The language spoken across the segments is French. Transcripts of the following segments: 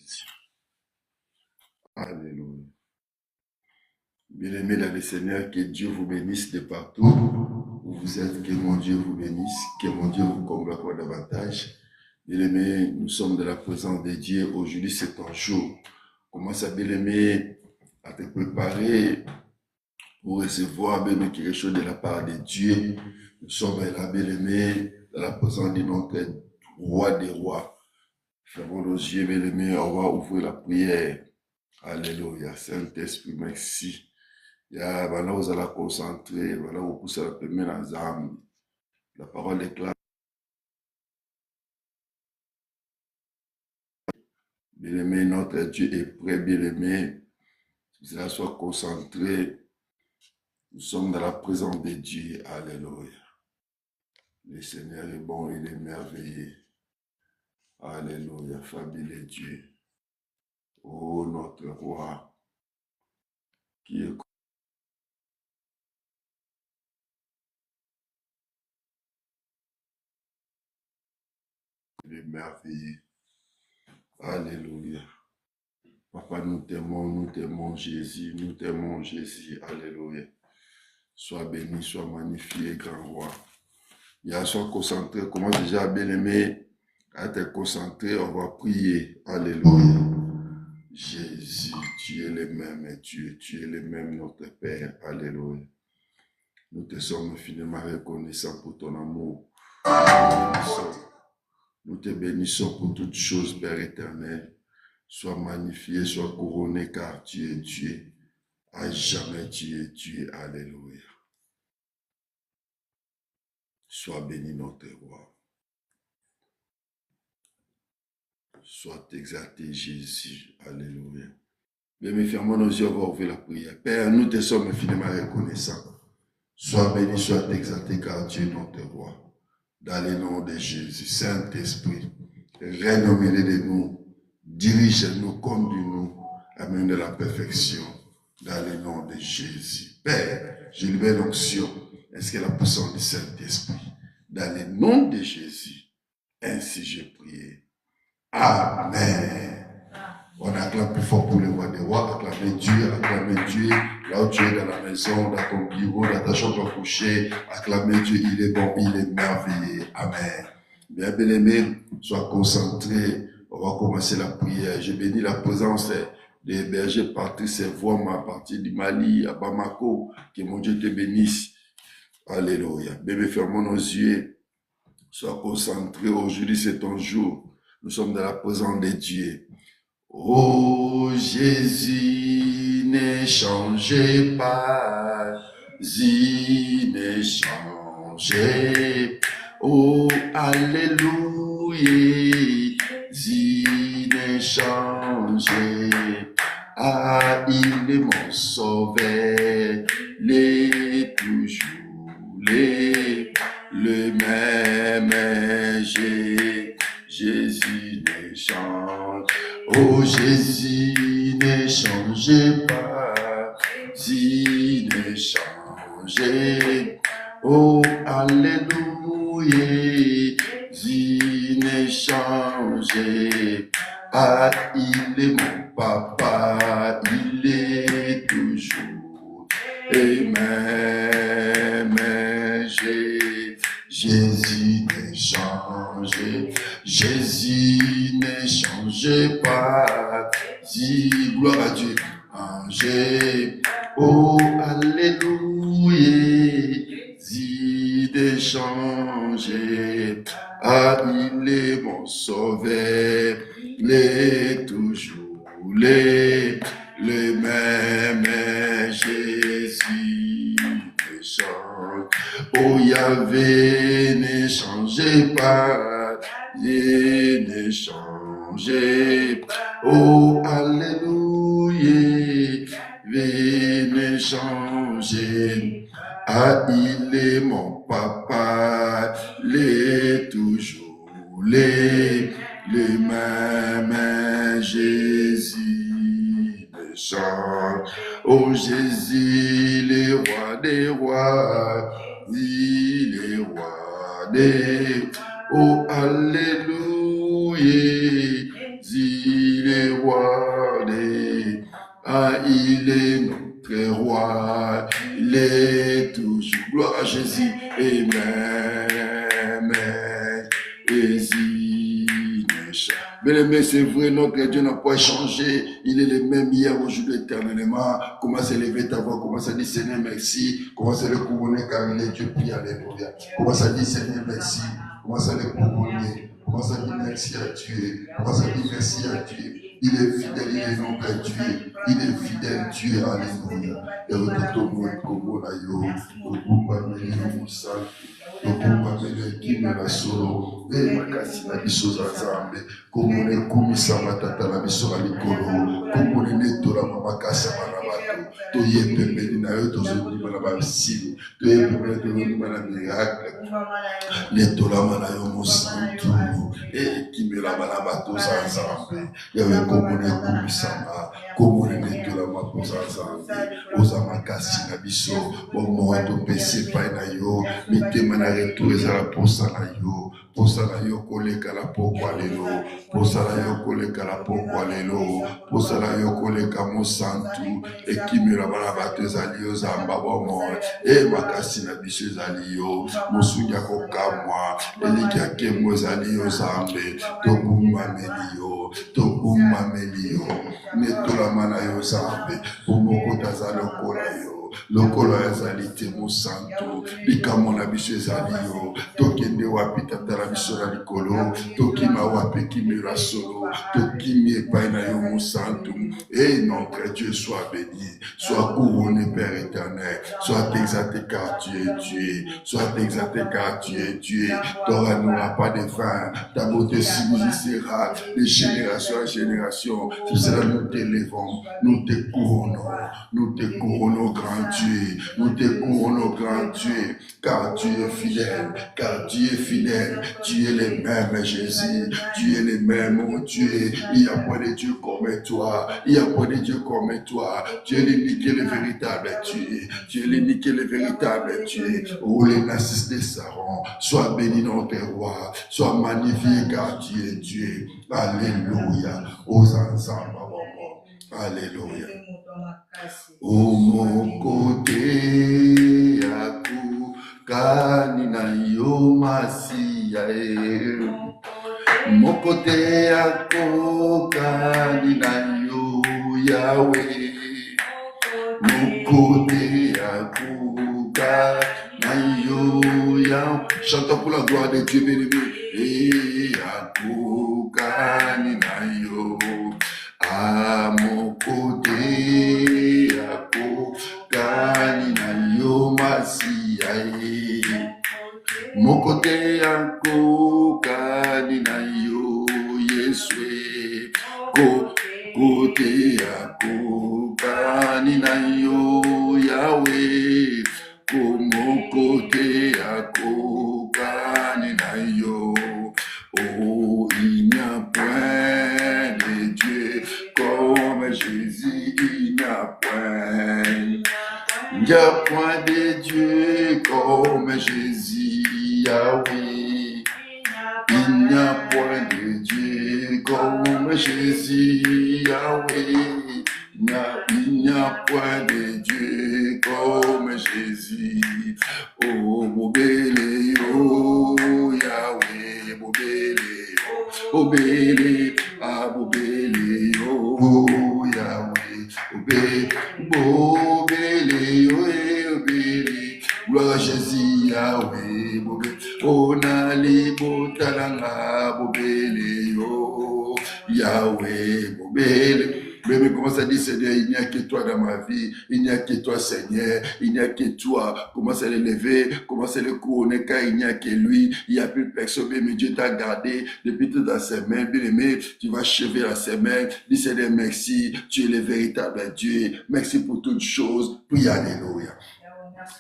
Jésus. Alléluia. Bien-aimés dans le Seigneur, que Dieu vous bénisse de partout où vous êtes, que mon Dieu vous bénisse, que mon Dieu vous comble encore davantage. Bien-aimés, nous sommes dans la présence de Dieu. Aujourd'hui, c'est ton jour. Commence à, bien-aimé, à te préparer pour recevoir, bien-aimé, quelque chose de la part de Dieu. Nous sommes là, bien-aimé, dans la présence de notre roi des rois. Fermons nos yeux, bien-aimés, on va ouvrir la prière. Alléluia. Saint-Esprit, merci. Ya bana vous allez concentrer, voilà vous poussez la première âme. La parole déclare. Bien-aimé, notre Dieu est prêt, bien-aimé. Que cela soit concentré. Nous sommes dans la présence de Dieu. Alléluia. Le Seigneur est bon, il est merveilleux. Alléluia. Fabuleux Dieu. Oh, notre roi, qui est merveilleux. Alléluia. Papa, nous t'aimons Jésus, nous t'aimons Jésus. Alléluia. Sois béni, sois magnifié, grand roi. Sois concentré, commence déjà bien aimé à te concentrer, on va prier. Alléluia. Jésus, tu es le même Dieu, tu es le même notre Père. Alléluia. Nous te sommes infiniment reconnaissants pour ton amour. Nous te bénissons pour toutes choses, Père éternel. Sois magnifié, sois couronné, car tu es Dieu. À jamais tu es Dieu. Alléluia. Sois béni notre roi. Sois exalté Jésus. Alléluia. Bien, fermons nos yeux, on va ouvrir la prière. Père, nous te sommes infiniment reconnaissants. Sois béni, sois exalté, car tu es notre roi. Dans le nom de Jésus, Saint-Esprit, règne au milieu de nous, dirige-nous, conduis-nous, amène de la perfection. Dans le nom de Jésus. Père, je libère l'onction. Est-ce que la puissance du Saint-Esprit? Dans le nom de Jésus, ainsi j'ai prié. Amen. On acclame plus fort pour le roi des rois. Acclamez Dieu, là où tu es dans la maison, dans ton bureau, dans ta chambre à coucher. Acclamez Dieu, il est bon, il est merveilleux. Amen. Bien aimé, sois concentré. On va commencer la prière. Je bénis la présence des bergers Patrice et Voima à partir du Mali, à Bamako. Que mon Dieu te bénisse. Alléluia. Bébé, fermons nos yeux. Sois concentré. Aujourd'hui, c'est ton jour. Nous sommes dans la présence de Dieu. Oh Jésus, ne changez pas, ne changez. Oh Alléluia, ne changez. Ah, il est mon sauveur, les toujours, le même Jésus ne change. Oh Jésus, ne changez pas, si ne changez. Oh Alléluia, si ne changez. Ah, il est mon papa, il est toujours et même Jésus ne changez. Jésus ne changez pas, si gloire à Dieu, changez, oh alléluia, si ne changez, ah il est mon sauveur, les toujours, le même Jésus ne change, oh Yahvé ne changez pas, il ne changez, oh alléluia, il ne changez, ah il est mon papa, les toujours, le même Jésus ne change, oh Jésus, le roi des rois, il est roi des oh, alléluia, il est roi des... Ah, il est notre roi, il est toujours. Gloire à Jésus. Amen. Bien-aimé, c'est vrai, notre Dieu n'a pas changé. Il est le même hier, aujourd'hui, éternellement. Commence à lever ta voix, commence à dire Seigneur, merci. Commence à le couronner car il est Dieu, prie, alléluia. Commence à dire Seigneur, merci. Commence à le couronner. Commence à dire merci à Dieu. Commence à dire merci à Dieu. Il est fidèle, il est notre Dieu. Il est fidèle, Dieu, alléluia. Et au tout monde, comme on a eu, au bout de Moussa, au bout de Kimela Solo, et Makasi, la biso Zazambe, comme on est Kumisa Matata, la biso Alikolo, comme on est Neto, la Mamakasa, Manabato, Toye Pemeli, Nayo, Tozoni, Manabassi, Toye Pemeli, Manabiracle, Neto, la Manayo, Monsanto, et Kimela Manabato, Zazambe, il y avait comme on est Kumisama, comme on est Neto, la Makosa Zazambe, Ozamakasi, la biso, au moins, to PC, Painayo, Mitema na retour, ezala posa na yo. Posa na yo koleka la pokwa lelo. Posa na yo koleka la pokwa lelo. Posa na yo koleka mosantu. Ekimela bana bato ezali yo zamba bomo. E makasi na biso ezali yo. Mosunya kokamwa. Eliki akemo ezali yo zambe. Tobumameli yo. Tobumameli yo. Netolama na yo zambe. Pomoko taza lokola yo. Lokolo ezali te mosantu. Likamo na biso ezali yo. Tokende wapi tata na biso na likolo. Tokima wapi kimera solo. Tokimi epai na yo mosantu. Et notre Dieu soit béni. Soit couronné Père éternel. Soit exalté car tu es Dieu. Soit exalté car tu es Dieu. T'auras n'aura pas de fin. Ta beauté subsistera de génération en génération. C'est cela nous t'élevons. Nous te couronnons. Nous te couronnons grand Dieu. Nous te couronnons grand Dieu. Car tu es fidèle. Car tu es fidèle. Tu es le même Jésus. Tu es le même mon Dieu. Il n'y a pas de Dieu comme toi. Il n'y a pas de Dieu comme toi. Tu es l'unique et le véritable Dieu. Tu es l'unique et le véritable Dieu. Oh les narcisses de Saron. Sois béni dans tes rois. Sois magnifié car tu es Dieu. Alléluia. Aux ensemble. Alléluia. Au mon côté, aku kanina yo masia mon côté, aku kanina yo Yahweh. Mon côté, aku kanina yo Yahweh. Chantons pour la gloire de Dieu, bien-aimé. Et aku kanina yo. À mon côté, à Kokani na yo masiae. Mon côté, à Kokani na yo Yesue. Côté, à Kokani na yo Yahweh. Mon côté, à Kokani na yo. Oh, il n'y a point de Dieu comme Jésus, il n'y a point. Il n'y a point de Dieu comme Jésus, Yahweh. Il n'y a point de Dieu comme Jésus, Yahweh. Il n'y a point de Dieu comme Jésus. Oh, Bobélé, oh, Yahweh, Bobélé, oh, Bobélé, ah, Bobélé, oh, Yahweh, Bobélé, oh, Bobélé, gloire à Jésus, Yahweh, Bobélé, oh, Nali, Botalanga, Bobélé, oh, Yahweh, Bobélé. Mais commence à dire, Seigneur, il n'y a que toi dans ma vie, il n'y a que toi, Seigneur, il n'y a que toi. Commence à l'élever, commence à le couronner, car il n'y a que lui, il n'y a plus personne, mais Dieu t'a gardé depuis tout dans ses mains, bien aimé, tu vas achever dans ses mains, dis Seigneur, merci, tu es le véritable Dieu, merci pour toutes choses, puis alléluia.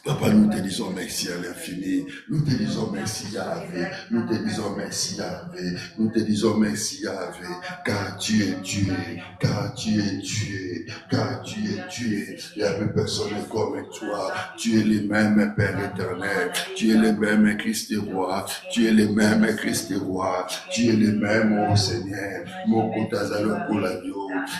Papa, nous te disons merci à l'infini. Nous te disons merci Yahvé. Nous te disons merci Yahvé. Nous te disons merci Yahvé. Car tu es Dieu. Car tu es Dieu. Car tu es Dieu. Il n'y a plus personne comme toi. Tu es le même Père éternel. Tu es le même Christ roi. Tu es le même Christ roi. Tu es le même, oh Seigneur. Mon Kotazalo Koladio.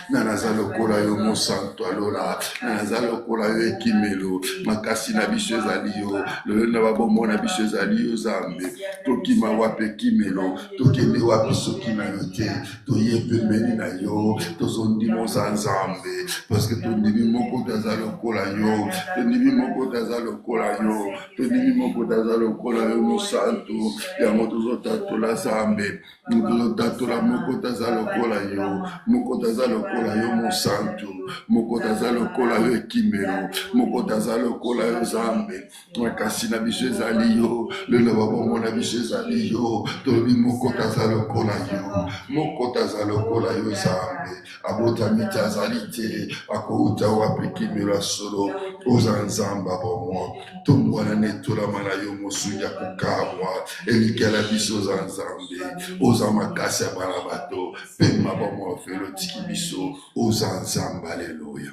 naza lokola yo mosantu alola naza lokola yo ekimelo makasi na biso ezali yo lelo na babombo na biso ezali yo Nzambe tokima wapi ekimelo tokende wapi soki na yo te toye pembeni na yo tozondima oza Nzambe parce que tondimi moko taza lokola yo tondimi moko taza lokola yo tondimi moko taza lokola yo mosantu yango tozotatola Nzambe tozotatola moko taza lokola yo moko taza lokola yo mosantu moko taza lokola yo ekimelo moko taza lokola yo Nzambe makasi na biso ezali yo lelo babongo na biso ezali yo tolobi moko taza lokola yo moko taza lokola yo Nzambe abotami te azali te akouta wapi ekimelo ya solo oza Nzambe abomwa tongwana netolama na yo mosungi ya kokamwa elikela biso oza Nzambe oza makasi ya bana bato pema bomwa ofelo tiki biso oza Nzambe. Alléluia.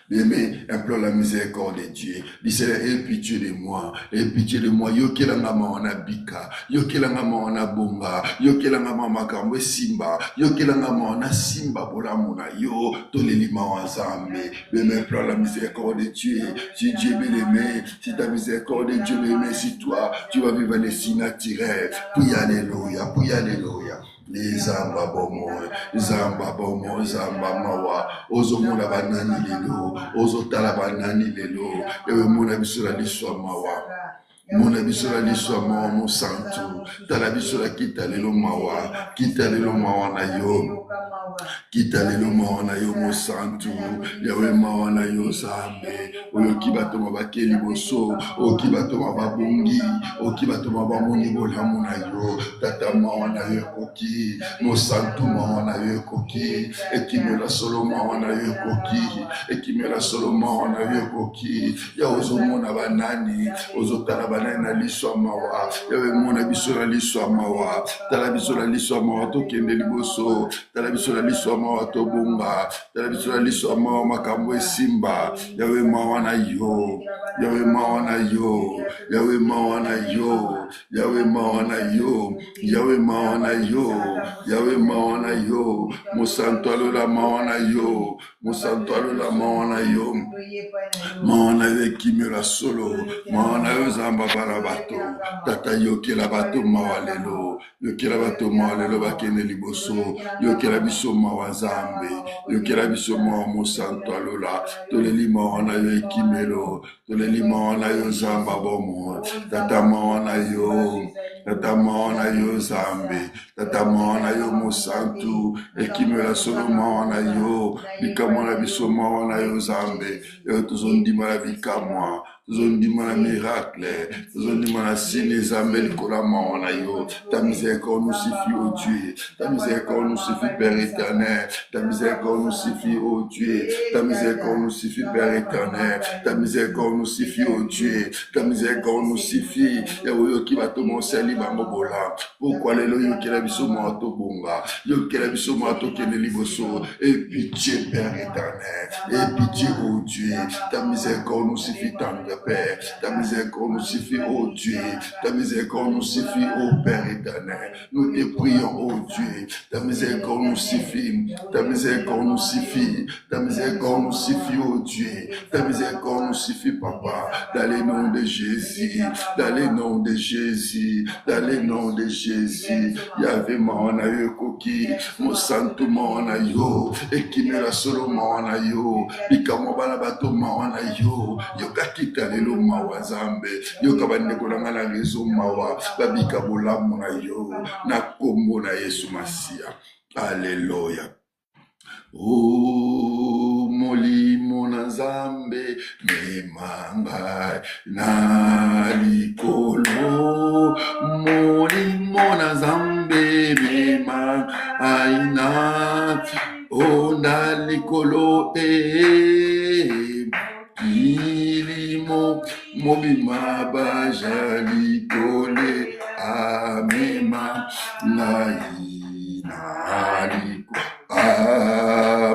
Bien-aimé, implore la miséricorde de Dieu. Dis Seigneur, aie pitié de moi. Aie pitié de moi. Yo kelanga maona bika. Yo kelanga maona bonga. Yo kelanga makambo simba. Yo kelanga maona simba bola mona yo. Toleli mawa Nzambe. Bien-aimé, implore la miséricorde de Dieu. Si Dieu est bien-aimé, si ta miséricorde de Dieu bien-aimé, si toi, tu vas vivre des signes naturels. Puis alléluia, puis alléluia. Zamba bomo, Zamba bomo, Zamba mawa, Ozo mona banani lelo, Ozo tala banani lelo, Ewe mona bisura liswa mawa. Mona bisura liswa mawa mo santu, tala bisura kita lelo mawa na yo. Kita lelo mawa na yo mo santu, Yawe mawa na yo Nzambe, oyo kibato mabakeli boso, o kibato mababongi, o kibato mabamoni bolamu na yo, tata mawa na yo koki, mo santu mawa na yo koki, ekimela solo mawa na yo koki, ekimela solo mawa na yo koki, ya ozo mona banani, ozo tala banani na liswa mawa, yawe mona biso na liswa mawa, tala biso na liswa mawa tokende liboso, tala biso na liswa mawa tobunga, tala biso na liswa mawa makambo esimba, yawe mawa na yo, yawe mawa na yo, yawe mawa na yo, yawe mawa na yo, yawe mawa na yo, yawe mawa na yo, mosanto alola mawa na yo, mosanto alola mawa na yo, mawa na yo ekimela solo, mawa na yo Nzamba bala bato, tata yokela bato mawa lelo, yokela bato mawa lelo bakende liboso, yokela biso mawa Nzambe, yokela biso mawa mosanto alola, toleli mawa na yo ekimelo, toleli mawa na yo Nzamba bomo, tata mawa na yo, tata mawa na yo Nzambe, tata mawa na yo mosantu, ekimela solo mawa na yo, bikamwa na biso mawa na yo Nzambe, yo tozondima na bikamwa, tozondima na miracle, tozondima na signe Nzambe likola mawa na yo, ta miséricorde nous suffit, ô Dieu, ta miséricorde nous suffit, Père éternel, ta miséricorde nous suffit, ô Dieu, ta miséricorde nous suffit, Père éternel, ta miséricorde nous suffit, ô Dieu, ta miséricorde nous suffit, et oyo qui va te moncer libango bola, pourquoi les loyaux qui la biso moato bonga, yo qui la biso moato qui ne liboso, et pitié, Père éternel, et pitié, ô Dieu, ta miséricorde nous suffit, tendre Père, ta miséricorde nous suffit, ô Dieu, ta miséricorde nous suffit, ô Père éternel, nous te prions, ô Dieu, ta miséricorde nous suffit, ta miséricorde nous suffit, ta miséricorde nous suffit, ô Dieu, ta miséricorde nous suffit, Papa, dans le nom de Jésus, dans le nom de Jésus, dans le nom de Jésus, Yahvé mawana yo koki, mosantu mawana yo, ekimela solo mawana yo, bikamwa bana bato mawana yo, yokakita lelo mawa Nzambe, yokabandeko na ngana rezo mawa, babika bolamu na yo, na kombo na Yesu Masia. Alléluia. Oh, molimo na Nzambe, memanga na likolo, molimo na Nzambe, memanga na, oh, na likolo, ilimo, mobima baja likole, amema na inaliko,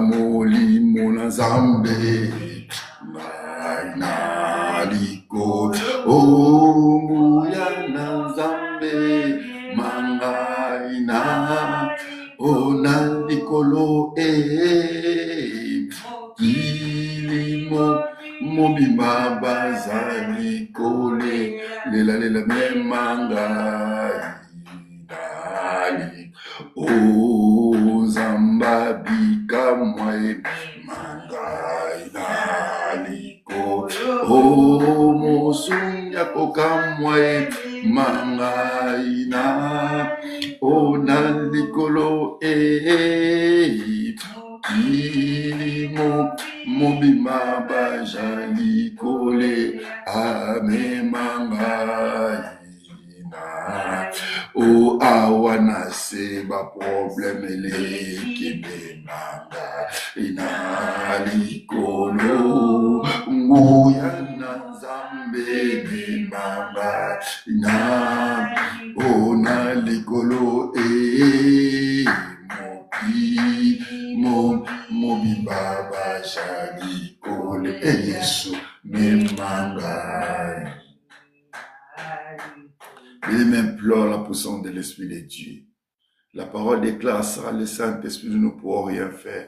molimo na Nzambe, na inaliko, oh, muya na Nzambe, manga ina, oh, na likolo, Kilimo mobima bazali kole lela memanga idali o zamba bika mwe manga idali ko o mosunya koka mwe manga ina o nalikolo Kilimo mobima bajali kole ame manga ina o awana se ba problème le kebe manga ina likolo nguya na zambe de manga ina o na likolo mobimba bajali kole Yesu memanga. Il m'implore la puissance de l'Esprit de Dieu. La parole déclare ça, le Saint-Esprit ne pourra rien faire.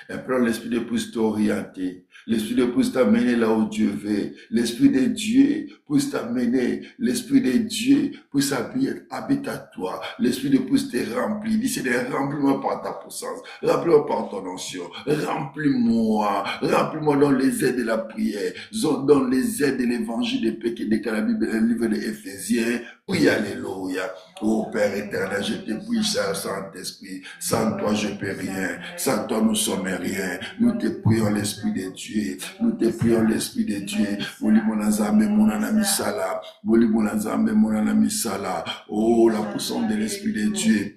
Implore l'Esprit de puisse t'orienter. L'Esprit de puisse t'amener là où Dieu veut. L'Esprit de Dieu puisse t'amener. L'Esprit de Dieu puisse habiter à toi. L'Esprit de puisse te remplir. Dis, Seigneur, remplis-moi par ta puissance. Remplis-moi par ton onction. Remplis-moi. Remplis-moi dans les aides de la prière. Dans les aides de l'évangile de paix qui déclare la Bible, le livre de Éphésiens. Oui, alléluia. Ô Père éternel, je te prie, cher Saint-Esprit. Sans toi, je ne peux rien. Sans toi, nous sommes rien. Nous te prions l'Esprit de Dieu. Nous te prions l'Esprit de Dieu. Moli monazambe monanami sala. Moli monazambe monanami sala. Oh, la puissance de l'Esprit de Dieu.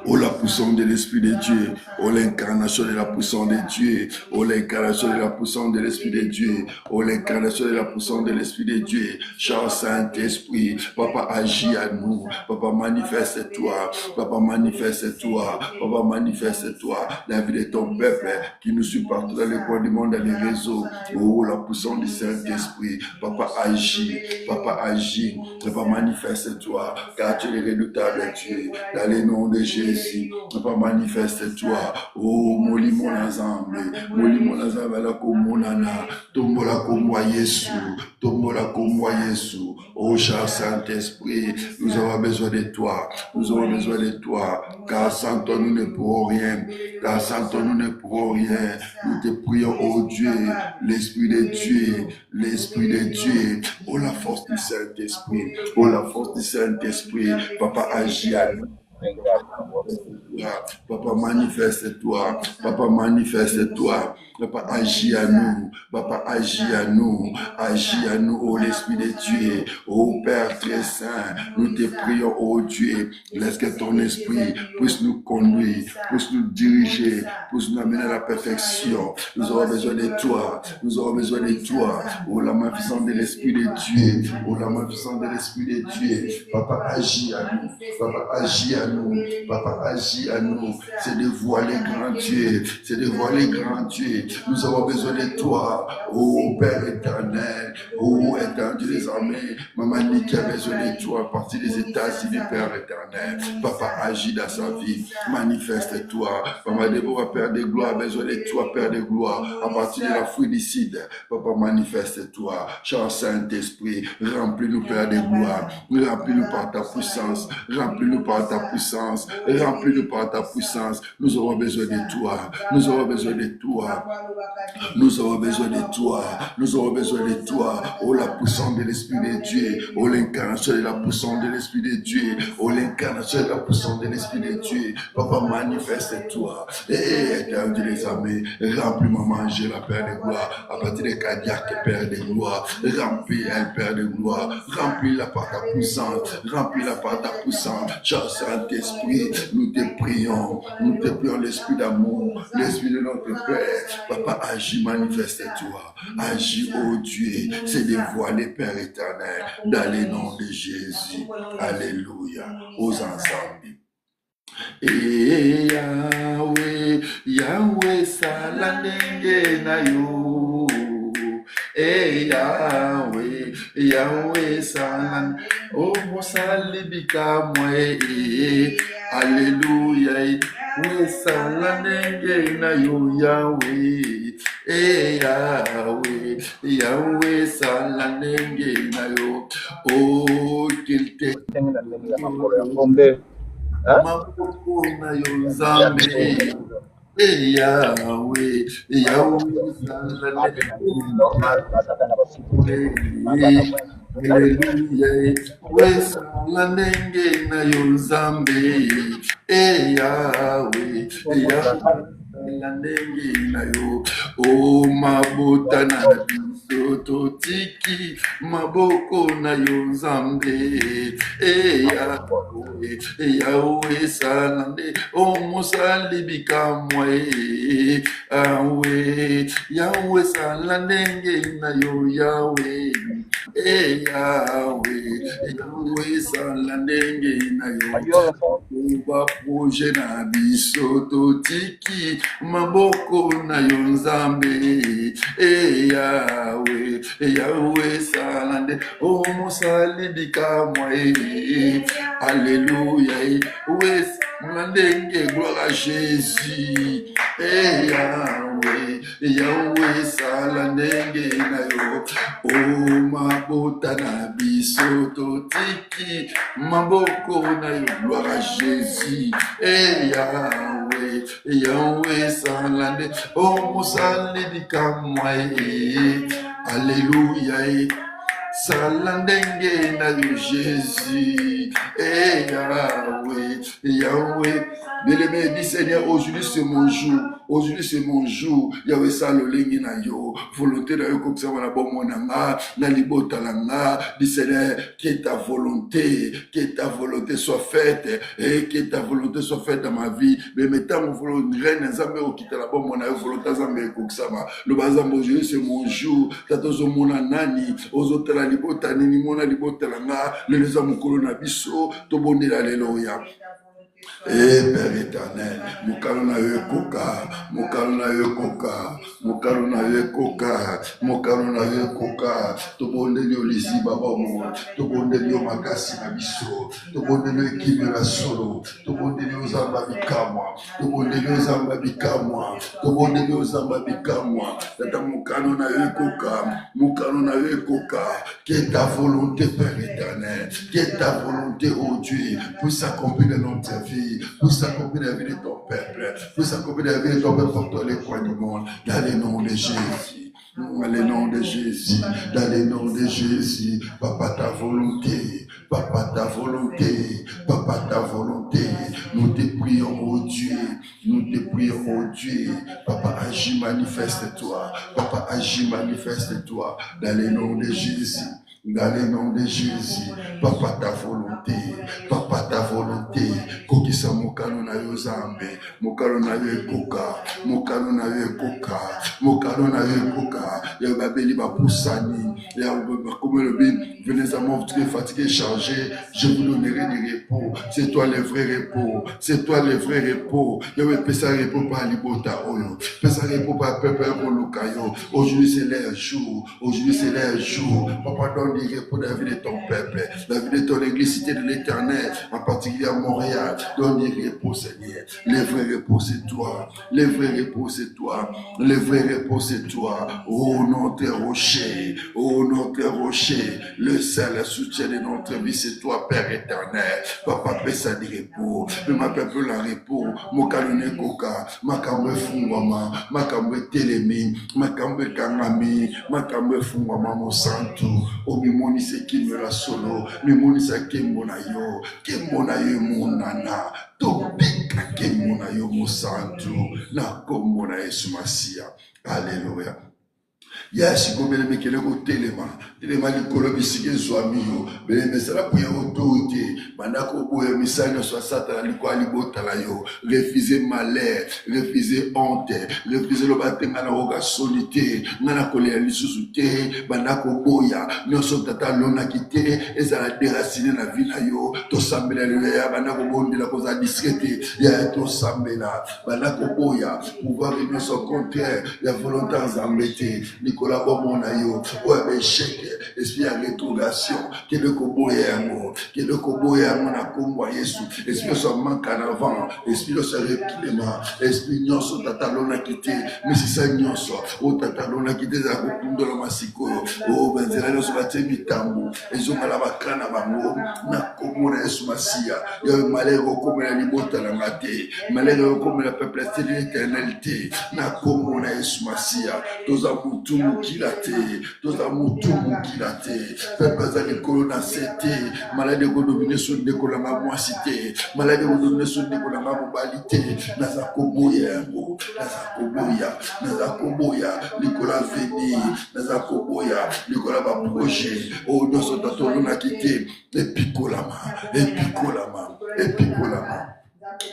Oh, la puissance de l'Esprit de Dieu. Oh, l'incarnation de la puissance de Dieu. Oh, l'incarnation de la puissance de l'Esprit de Dieu. Oh, l'incarnation de la puissance de l'Esprit de Dieu. Cher Saint-Esprit, Papa, agis à nous. Papa, manifeste-toi. Papa, manifeste-toi. Papa, manifeste-toi. La vie de ton peuple qui nous suit partout dans les coins du monde, dans les réseaux. Oh, la puissance du Saint-Esprit. Papa, agis. Papa, agis. Papa, manifeste-toi. Car tu es redoutable, Dieu. Dans les noms de Jésus, Papa, manifeste-toi. Oh, moli monazambe, la komonana, tombola komwa Yesu, tombola komwa Yesu. Oh, cher Saint-Esprit, nous avons besoin de toi, nous avons besoin de toi, car sans toi nous ne pourrons rien, car sans toi nous ne pourrons rien. Nous te prions, oh Dieu, l'Esprit de Dieu, l'Esprit de Dieu, oh la force du Saint-Esprit, oh la force du Saint-Esprit, Papa, agis à nous. Papa, manifeste-toi. Papa, manifeste-toi. Papa, agis à nous. Papa, agis à nous. Agis à nous, oh l'Esprit de Dieu. Oh Père très saint, nous te prions, oh Dieu. Laisse que ton Esprit puisse nous conduire, puisse nous diriger, puisse nous amener à la perfection. Nous avons besoin de toi. Nous avons besoin de toi. Oh la magnificence de l'Esprit de Dieu. Oh la magnificence de l'Esprit de Dieu. Papa, agis à nous. Papa, agis à nous. Papa, agis à nous. C'est de voir les grands dieux. C'est de voir les grands dieux. Nous avons besoin de toi. Oh Père éternel. Oh éternel des armées. Maman Niki a besoin de toi à partir des États-Unis, Père éternel. Papa, agis dans sa vie. Manifeste-toi. Maman Déborah, Père de gloire, a besoin de toi, Père de gloire. À partir de la fruiticide. Papa, manifeste-toi. Cher Saint-Esprit, remplis-nous, Père de gloire. Remplis-nous par ta puissance. Remplis-nous par ta puissance. Remplis-nous par ta puissance. Nous avons besoin de toi. Nous avons besoin de toi. Nous avons besoin de toi. Nous avons besoin de toi. Oh, la puissance de l'Esprit de Dieu. Oh, l'incarnation de la puissance de l'Esprit de Dieu. Oh, l'incarnation de la puissance de l'Esprit de Dieu. Papa, manifeste-toi. Et éternel Dieu des armées, remplis-moi manger la Père de gloire. À partir des cardiaques, Père de gloire. Remplis-la, Père de gloire. Remplis-la par ta puissance. Remplis-la par ta puissance. Cher Saint-Esprit, nous te prions. Nous te prions l'Esprit d'amour. L'Esprit de notre Père. Papa, agis, manifeste-toi. Agis, oh Dieu. C'est dévoilé, Père éternel, dans les noms de Jésus. Alléluia. Aux ensembles. Et Yahweh, Yahweh, salanenge na yo. Et Yahweh, Yahweh, salan. Oh, mosalibika mwe. Alléluia. wesala ndenge na yo Yahweh, Yahweh, Yahweh sala ndenge na yo. Oh, qu'il te maboko na yo Nzambe, Yahweh, Yahweh sala Hallelujah, wesala ndenge na yo Nzambe, Yahweh, Yahweh sala ndenge na yo. O mabota na biso totiki maboko na yo Nzambe, Yahweh, Yahweh sala nde o mosali bikamwa, Yahweh sala ndenge na yo Yahweh, Yahweh, Yahweh sala ndenge na yo. Oba proje na biso totiki maboko na yo Nzambe, Yahweh, Yahweh sala nde o mosali bikamwa, Alléluia, oui, ndenge gloire à Jésus, Yahweh, Yahweh sala ndenge na yo. O mabota na biso totiki maboko na yo, gloire à Jésus, Yahweh, Yahweh sala nde o mosali bikamwa, Alléluia, sala ndenge na yo Jésus, Yahweh, Yahweh. Bien-aimé, dit Seigneur, aujourd'hui c'est mon jour. Aujourd'hui c'est mon jour. Yahweh sala olengi na yo. Volonté na yo kokisa wana bomo na nga, na libota na nga. Dit Seigneur, que ta volonté soit faite, et que ta volonté soit faite dans ma vie. Mais maintenant mon volonté, reine Nzambe okita la bomo na yo, volonté Nzambe kokisa ma. Le bazambo aujourd'hui c'est mon jour. Tato zo mona nani, ozotala libota nini mona libota na nga, le leza mukolo na biso, to bondela lelo ya. Père éternel, mokalo na yo ekoka, mokalo na yo ekoka, mokalo na yo ekoka, mokalo na yo ekoka. Tobondeli yo liziba bomo, tobondeli yo makasi na biso, tobondeli yo ekimi na solo, tobondeli yo zamba bikamwa, tobondeli yo zamba bikamwa, tobondeli yo zamba bikamwa. Tata mokalo na yo ekoka, mokalo na yo ekoka. Que ta volonté, Père éternel, que ta volonté, oh Dieu, puisse s'accomplir dans notre vie, puisse s'accomplir dans la vie de ton peuple, puisse s'accomplir dans la vie de ton peuple pour tous les coins du monde, dans le nom de Jésus. Dans le nom de Jésus, dans le nom de Jésus, Papa ta volonté, Papa ta volonté, Papa ta volonté, nous te prions, oh Dieu, nous te prions, oh Dieu, Papa agis, manifeste-toi, Papa agis, manifeste-toi, dans le nom de Jésus. Dans le nom de Jésus, Papa ta volonté, Papa ta volonté, kokisa mokano na yo Nzambe, mokano na yo ekoka, mokano na yo ekoka, mokano na yo ekoka, ya babeli bapusani, ya comme le bin, venez à moi, vous êtes fatigué, chargé, je vous donnerai du repos, c'est toi le vrai repos, c'est toi le vrai repos, ya we pesa repos par libota oyo, pesa repos par peuple kolukayo, aujourd'hui c'est leur jour, aujourd'hui c'est leur jour, Papa donne du repos dans la vie de ton peuple, la vie de ton église, cité de l'éternel, en particulier à Montréal, donne du repos Seigneur, le vrai repos c'est toi, le vrai repos c'est toi, le vrai repos c'est toi, oh notre rocher, oh notre rocher, le seul soutien de notre vie c'est toi Père éternel, Papa pesa du repos, mais ma peuple la repos, mokalone koka, makambe fungwama, makambe telemi, makambe kangami, makambe fungwama mo santu, omimoni se kimela solo, mimoni sa kemona yo monana, tobika kemona yo mo santu, na komona Yesu Masia. Alléluia. Yes, comme les mecs qui le téléma likolo bisike zwami yo, bele mesala pour autorité, bandako boye misala soit sata liko alibota la yo, refuser malheur, refuser honte, refuser le batenga na roga solité, ngana kolia lisusu te, bandako boya, nyoso tata lona kité, ezala déraciner na vie na yo, to sambela le ya bandako bondela koza discrété, ya to sambela, bandako boya, pouvoir venir son contraire, la volonté en zambete. Nicolas Bomonayo, ouais, échec, esprit à rétrogradation, que le Kobo est amour, que le Kobo est amour, na Kombo Yesu, esprit se manque en avant, esprit se réclément, esprit nyonso tatalona quitté, mais si ça nyonso, o tatalona quitté, za kokundo la masiko, o benzela nyonso batie mitambo, ezo malaba kana bango, na Kombo na Yesu Masia, yo malheur comme la libota la maté, malheur comme la peuple de l'éternalité, na Kombo na Yesu Masia, toza mutumu kilate, toza mutumu kilate, peuple za likolo na sete, malade ko dominer sur ndeko la moisité, malade ko dominer sur ndeko la mobilité, naza koboya yango, naza koboya, likola veni, naza koboya, likola ba projet, o nyonso tatolo na kité, epikolama.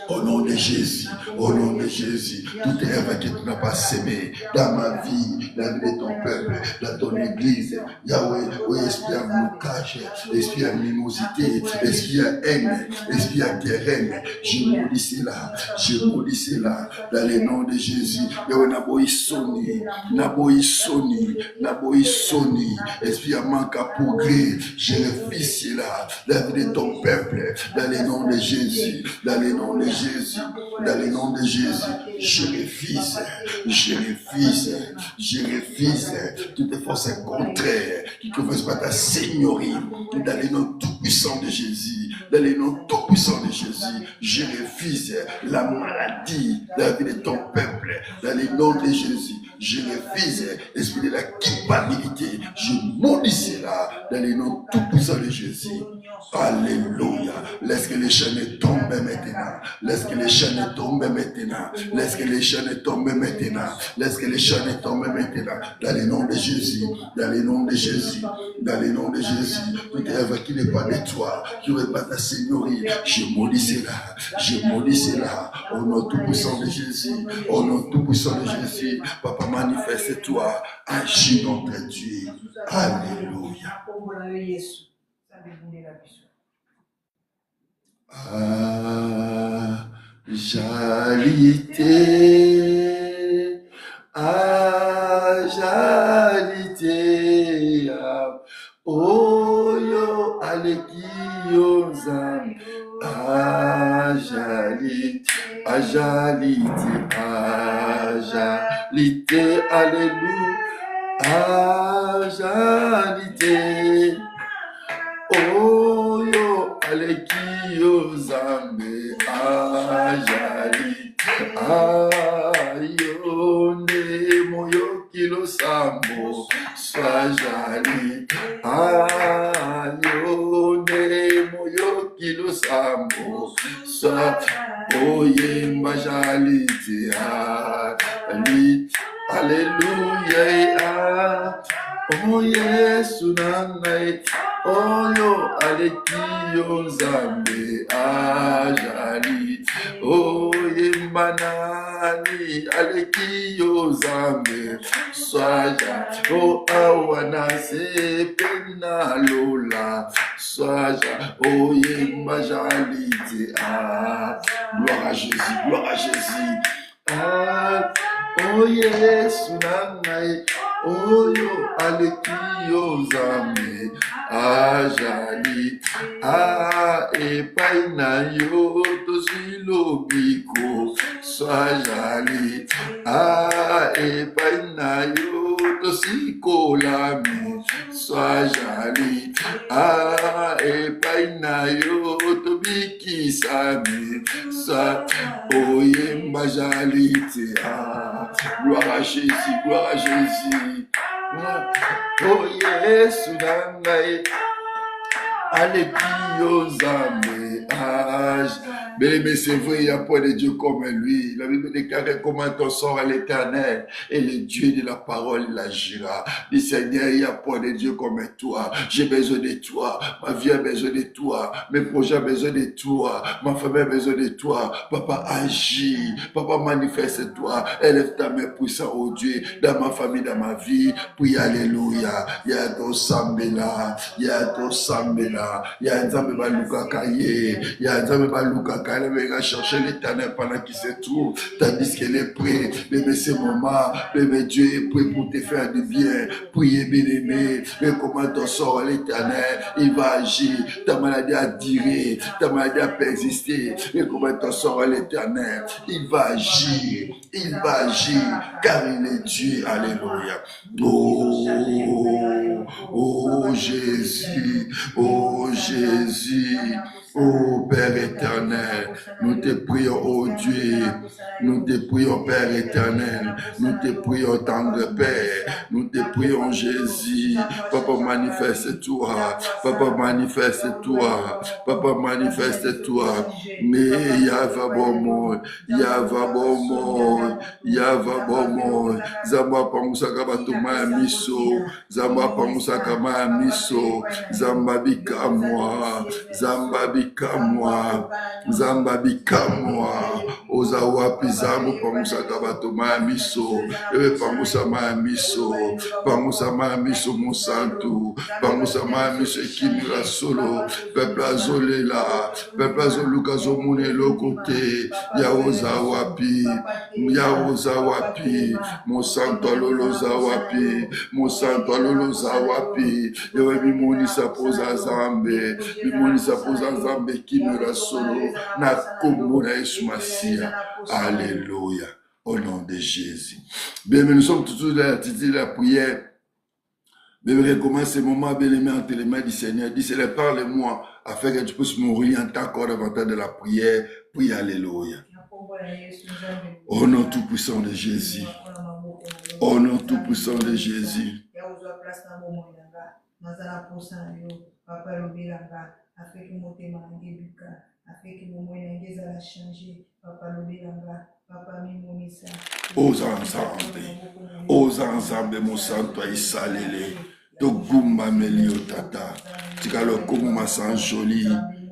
Au nom de Jésus, tout rêve que tu n'as pas semé dans ma vie, dans la vie de ton peuple, dans ton église, Yahweh, oui, esprit à blocage, esprit à mimosité, esprit à haine, esprit à guérine, je maudis cela, dans le nom de Jésus, Yahweh, Naboï Soni, esprit à manque à progrès, je refuse cela, dans la vie de ton peuple, dans le nom de Jésus, dans le nom de Jésus, je refuse toute force contraire qui ne confesse pas ta seigneurie, dans le nom tout-puissant de Jésus, je refuse la maladie dans la vie de ton peuple, dans le nom de Jésus, je refuse l'esprit de la culpabilité, je maudis cela dans le nom tout-puissant de Jésus. Alléluia. Laisse que les chaînes tombent maintenant. Laisse que les chaînes tombent maintenant. Dans le nom de Jésus. Tout rêve qui n'est pas de toi, qui n'est pas ta seigneurie, je maudis cela. Au nom tout-puissant de Jésus. Papa, manifeste-toi. Agis notre Dieu. Alléluia. Ajalité, oyo alekioza, ajalité, alléluia, ajalité. Oyo alekio zambe ajali ayone moyo kilo sambo swajali ayone moyo kilo sambo swa oye majalite ali alléluia. Oh Yesu nangai, oyo alekio zambe ajali, oye manani alekio zambe swaja, o awana se pena lola swaja, oye majalite gloire à Jésus, oh Yesu nangai, oyo alekio zambe ajali epai na yo tosilobiko swajali epai na yo tosikolami swajali epai na yo tobikisami sa oyemba jali te gloire à Jésus. Oh Yesu nangai alekio zambe mais c'est vrai, il n'y a pas de Dieu comme lui. La Bible déclare comment ton sort à l'éternel et le Dieu de la parole il agira. Dit Seigneur, il n'y a pas de Dieu comme toi. J'ai besoin de toi. Ma vie a besoin de toi. Mes projets ont besoin de toi. Ma famille a besoin de toi. Papa, agis. Papa, manifeste-toi. Élève ta main puissante, oh Dieu, dans ma famille, dans ma vie. Puis alléluia. Il y a ton sambela. Il y a ton sambela. Il y a un zambe baluka kaye. Il y a un zambe baluka elle va chercher l'Éternel pendant qu'il se trouve, tandis qu'elle est prête. Bébé, ce moment, bébé, Dieu est prêt pour te faire du bien. Priez, bien-aimé, mais comment t'en sors à l'Éternel, il va agir. Ta maladie a duré, ta maladie a persisté, mais comment t'en sors à l'Éternel, il va agir, car il est Dieu. Alléluia. Oh Jésus, oh Jésus, oh Père éternel, nous te prions, oh Dieu, nous te prions, Père éternel, nous te prions, tendre Père, nous te prions, Jésus. Papa, manifeste-toi, Papa, manifeste-toi, Papa, manifeste-toi. Mais Yava bon monde, Zamba Pamusaka Batuma Miso, Zamba Pamusaka Miso, Zamba Bikamwa, Zamba Bikamwa, Zamba Bikamwa, Ozawapi Zambo Pamusaka Batuma Miso, Pamusama Miso, Pamusama Miso Monsanto, Pamusama Miso Kimira Solo, Peuple Azolela, Peuple Azoluka Zomune Lokote, Yaozawapi, Yaozawapi, Monsanto Lolo Zawapi, Monsanto Lolo Zawapi, Ewe Mimoni Sapoza Zambe, Mimoni Sapoza Zambe Kimira Solo, na Kombo na Yesu Masia. Alléluia. Au nom de Jésus. Bien, nous sommes toujours dans l'attitude de la prière. Bien, recommence ce moment, bien aimé, entre les mains du Seigneur. Dis, Seigneur, parle-moi, afin que tu puisses m'ouvrir en tant qu'or davantage de la prière. Prie, alléluia. Au nom tout-puissant de Jésus. Au nom tout-puissant de Jésus. Aux ensemble, mon santo isalele, togumba melio tata, tikalo komo masan joli,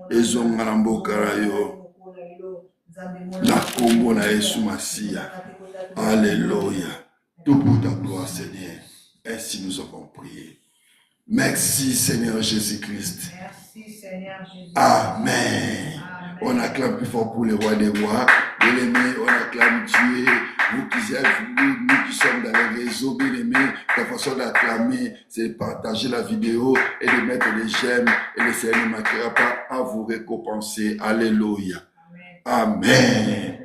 ezonga na mboka yo, na kombo na Yesu Masia. Alléluia. Tout pour ta gloire, Seigneur. Ainsi nous avons prié. Merci, Seigneur Jésus-Christ. Merci, Seigneur Jésus. Amen. Amen. On acclame plus fort pour le roi des rois. Bien-aimés, on acclame Dieu. Vous qui êtes venus, nous qui sommes dans les réseaux, bien-aimés, ta façon d'acclamer, c'est de partager la vidéo et de mettre les j'aime. Et le Seigneur ne manquera pas à vous récompenser. Alléluia. Amen. Amen.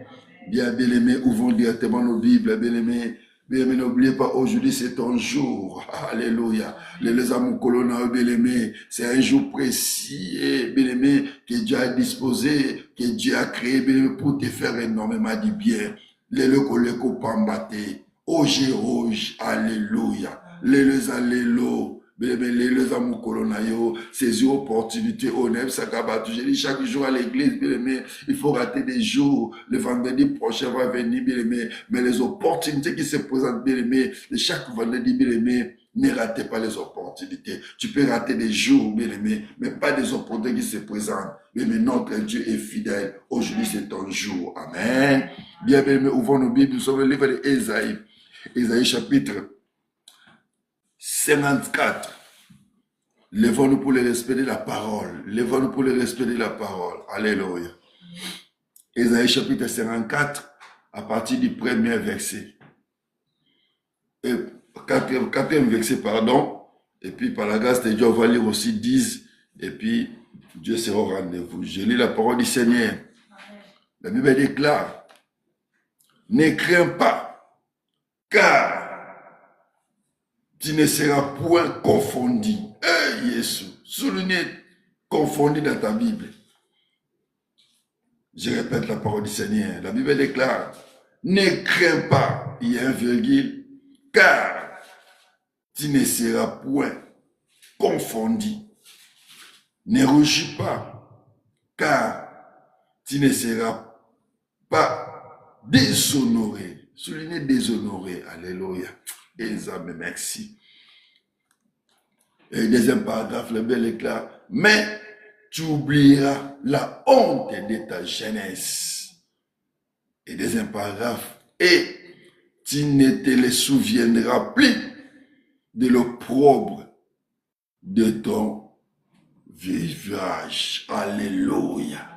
Bien-aimés, ouvrons directement nos Bibles, bien-aimés. Bien-aimé, n'oubliez pas, aujourd'hui c'est ton jour. Alléluia. Les amours colonna, bien-aimé, c'est un jour précis, bien-aimé, que Dieu a disposé, que Dieu a créé, bien-aimé, pour te faire énormément du bien. Les locaux pambaté. Rouge, alléluia. Les allélo. Les amours colonnaio, ces opportunités honnêtes, ça cabatou. J'ai dit chaque jour à l'église, bien aimé, il faut rater des jours. Le vendredi prochain va venir, bien aimé. Mais les opportunités qui se présentent, bien aimé, de chaque vendredi, bien aimé, ne ratez pas les opportunités. Tu peux rater des jours, bien aimé, mais pas des opportunités qui se présentent. Mais notre Dieu est fidèle. Aujourd'hui, c'est ton jour. Amen. Bien aimé, ouvrons nos Bibles. Nous sommes le livre d'Ésaïe. Ésaïe chapitre 54. Lèvons-nous pour le respect de la parole. Lèvons-nous pour le respect de la parole. Alléluia. Ésaïe chapitre 54, à partir du premier verset. Quatrième verset, pardon. Et puis par la grâce de Dieu, on va lire aussi 10. Et puis Dieu sera au rendez-vous. Je lis la parole du Seigneur. La Bible déclare, ne crains pas, car tu ne seras point confondu. Hey, Jésus, soulignez confondu dans ta Bible. Je répète la parole du Seigneur. La Bible déclare, ne crains pas, il y a un virgule, car tu ne seras point confondu. Ne rougis pas, car tu ne seras pas déshonoré. Soulignez déshonoré. Alléluia. Examen, merci. Et deuxième paragraphe, le bel éclat. Mais tu oublieras la honte de ta jeunesse. Et deuxième paragraphe. Et tu ne te le souviendras plus de l'opprobre de ton vivage. Alléluia.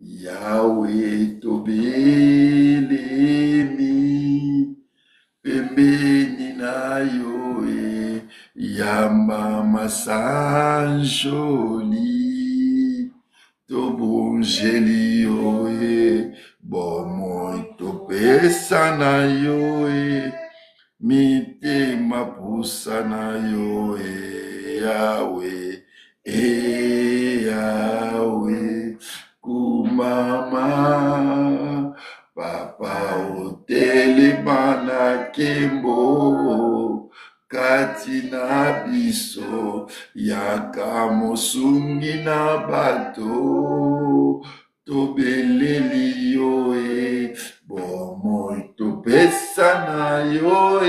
Yahweh tobelemi, pembeni na yo yamba masanjoli, tobonjeli yo bomoi topesa na yo mitema pusa na yo Yahweh, Yahweh, kumama papa otelema na kembo kati na biso yaka mosungi na bato tobeleli yo bomoi topesa na yo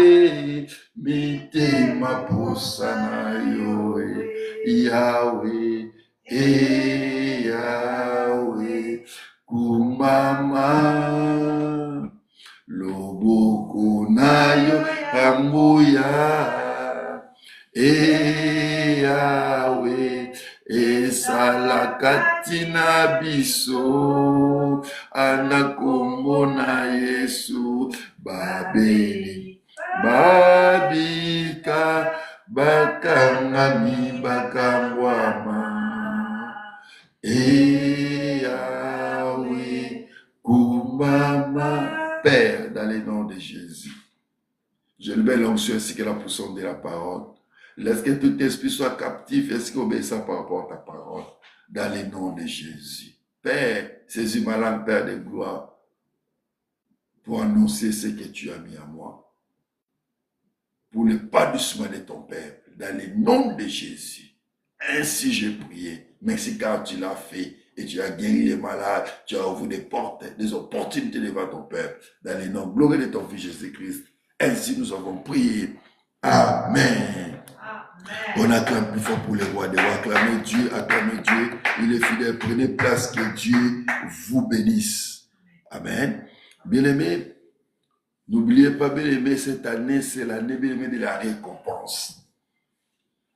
mitema posa na yo Yahweh, Yahweh, kumama loboko na yo anguya Yahweh, esala kati na biso anakombo na Yesu babeli babika bakangami bakangwama Yahweh kumama. Père, dans le nom de Jésus, je lève l'onction ainsi que la puissance de la parole. Laisse que tout esprit soit captif ainsi qu'obéissant par rapport à ta parole. Dans le nom de Jésus. Père, saisis ma langue, Père de gloire, pour annoncer ce que tu as mis à moi. Pour le padoucement de ton peuple. Dans le nom de Jésus. Ainsi j'ai prié. Merci car tu l'as fait. Et tu as guéri les malades. Tu as ouvert des portes, des opportunités devant ton peuple. Dans le nom glorieux de ton Fils Jésus-Christ. Ainsi nous avons prié. Amen. On acclame plus fort pour les rois des rois. Acclamez Dieu, acclamez Dieu. Il est fidèle. Prenez place, que Dieu vous bénisse. Amen. Bien-aimés, n'oubliez pas, bien-aimés, cette année, c'est l'année, bien-aimés, de la récompense.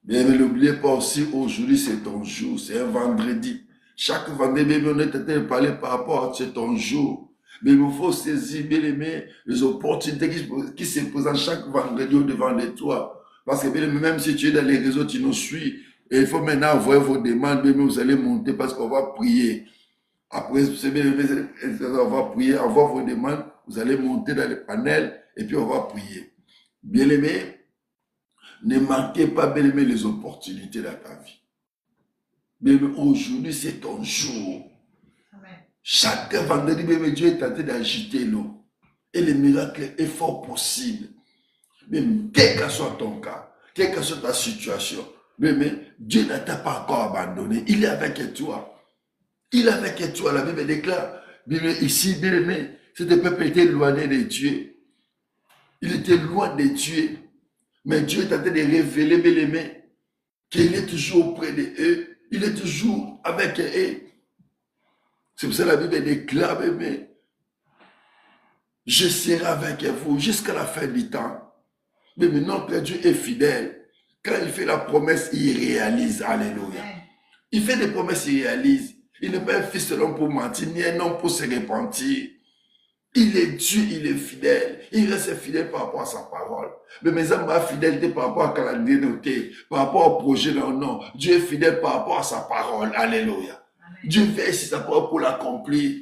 Bien-aimés, n'oubliez pas aussi, aujourd'hui, c'est ton jour. C'est un vendredi. Chaque vendredi, bien-aimés, on est en train de parler par rapport à c'est ton jour. Mais il faut saisir, bien-aimés, les opportunités qui se présentent chaque vendredi au-devant de toi. Parce que même si tu es dans les réseaux, tu nous suis. Et il faut maintenant envoyer vos demandes, mais vous allez monter parce qu'on va prier. Après, on va prier, envoie vos demandes, vous allez monter dans le panel et puis on va prier. Bien-aimés, ne manquez pas, bien-aimés, les opportunités dans ta vie. Bien-aimés, aujourd'hui, c'est ton jour. Amen. Chaque vendredi, bien-aimés, Dieu est tenté d'agiter l'eau. Et le miracle est fort possible. Même quel que soit ton cas, quelle que soit ta situation, mais Dieu ne t'a pas encore abandonné. Il est avec toi. Il est avec toi. La Bible déclare, ici, bien aimé, ce peuple était éloigné de Dieu. Il était loin de Dieu. Mais Dieu est en train de révéler, bien aimé, qu'il est toujours auprès d'eux. Il est toujours avec eux. C'est pour ça que la Bible déclare, bien aimé, je serai avec vous jusqu'à la fin du temps. Mais maintenant, Dieu est fidèle. Quand il fait la promesse, il réalise. Alléluia. Il fait des promesses, il réalise. Il n'est pas un fils de l'homme pour mentir, ni un homme pour se repentir. Il est Dieu, il est fidèle. Il reste fidèle par rapport à sa parole. Mais mes amis, ma fidélité par rapport à calendrier noté, par rapport au projet, non. Dieu est fidèle par rapport à sa parole. Alléluia. Amen. Dieu veille sur sa parole pour l'accomplir.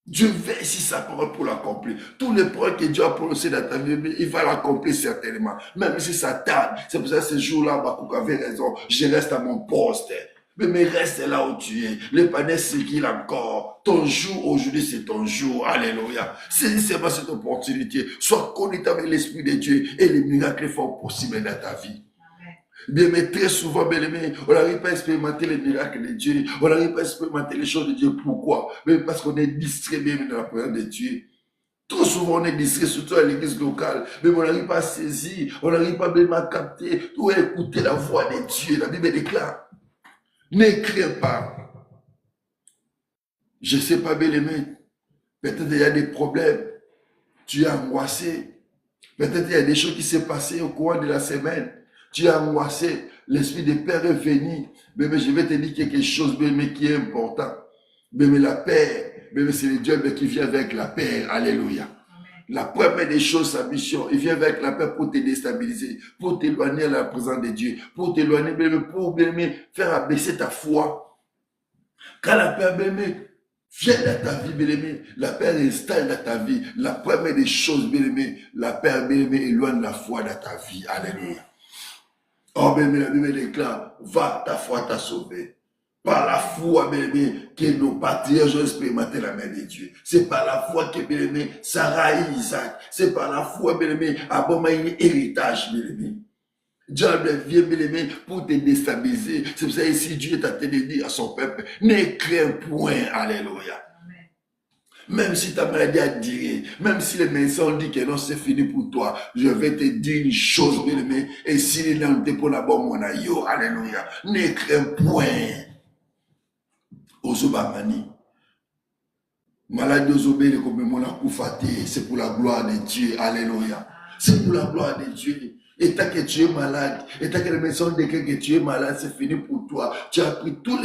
Dieu veille sur sa parole pour l'accomplir. Tous les projets que Dieu a prononcés dans ta vie, il va l'accomplir certainement. Même si ça tarde. C'est pour ça que ce jour-là, Bakouk avait raison. Je reste à mon poste. Mais reste là où tu es. Le panel s'équile encore. Ton jour aujourd'hui, c'est ton jour. Alléluia. Saisis seulement cette opportunité. Sois connecté avec l'Esprit de Dieu et les miracles font possible dans ta vie. Bien, mais très souvent, bien aimé, on n'arrive pas à expérimenter les miracles de Dieu. On n'arrive pas à expérimenter les choses de Dieu. Pourquoi? Mais parce qu'on est distrait même dans la présence de Dieu. Trop souvent, on est distrait, surtout à l'église locale. Mais on n'arrive pas à saisir. On n'arrive pas même à capter ou à écouter la voix de Dieu. La Bible déclare. Ne crains pas. Je ne sais pas, bien aimé. Peut-être il y a des problèmes. Tu es angoissé. Peut-être il y a des choses qui s'est passées au cours de la semaine. Tu es angoissé. L'esprit de Père est venu. Mais je vais te dire quelque chose, mais qui est important. Mais la paix, c'est le Dieu qui vient avec la paix. Alléluia. La première des choses, sa mission, il vient avec la paix pour te déstabiliser, pour t'éloigner à la présence de Dieu, pour t'éloigner, pour faire abaisser ta foi. Quand la paix, vient dans ta vie, bien-aimé, la paix installe dans ta vie. La première des choses, bien-aimé, la paix, bien-aimé, éloigne la foi dans ta vie. Alléluia. Oh, bien-aimé, la Bible déclare, va, ta foi t'a sauvé. Par la foi, bien-aimé, que nos patriarches ont expérimenté la main de Dieu. C'est par la foi que, bien-aimé, Sarah et Isaac. C'est par la foi, bien-aimé, Abraham a un héritage, bien-aimé. Dieu vient, bien-aimé, pour te déstabiliser. C'est pour ça ici, Dieu t'a dit à son peuple, ne crains point, alléluia. Même si ta maladie a duré, même si les médecins disent que non, c'est fini pour toi, je vais te dire une chose, bien-aimé, et s'il est dans le pour la bonne mon aïe, alléluia, ne crains point. Ozobamani. Maladie Ozobé, comme mon akoufate, c'est pour la gloire de Dieu, alléluia. C'est pour la gloire de Dieu. Et tant que tu es malade, et tant que les médecins déclarent que tu es malade, c'est fini pour toi. Tu as pris tous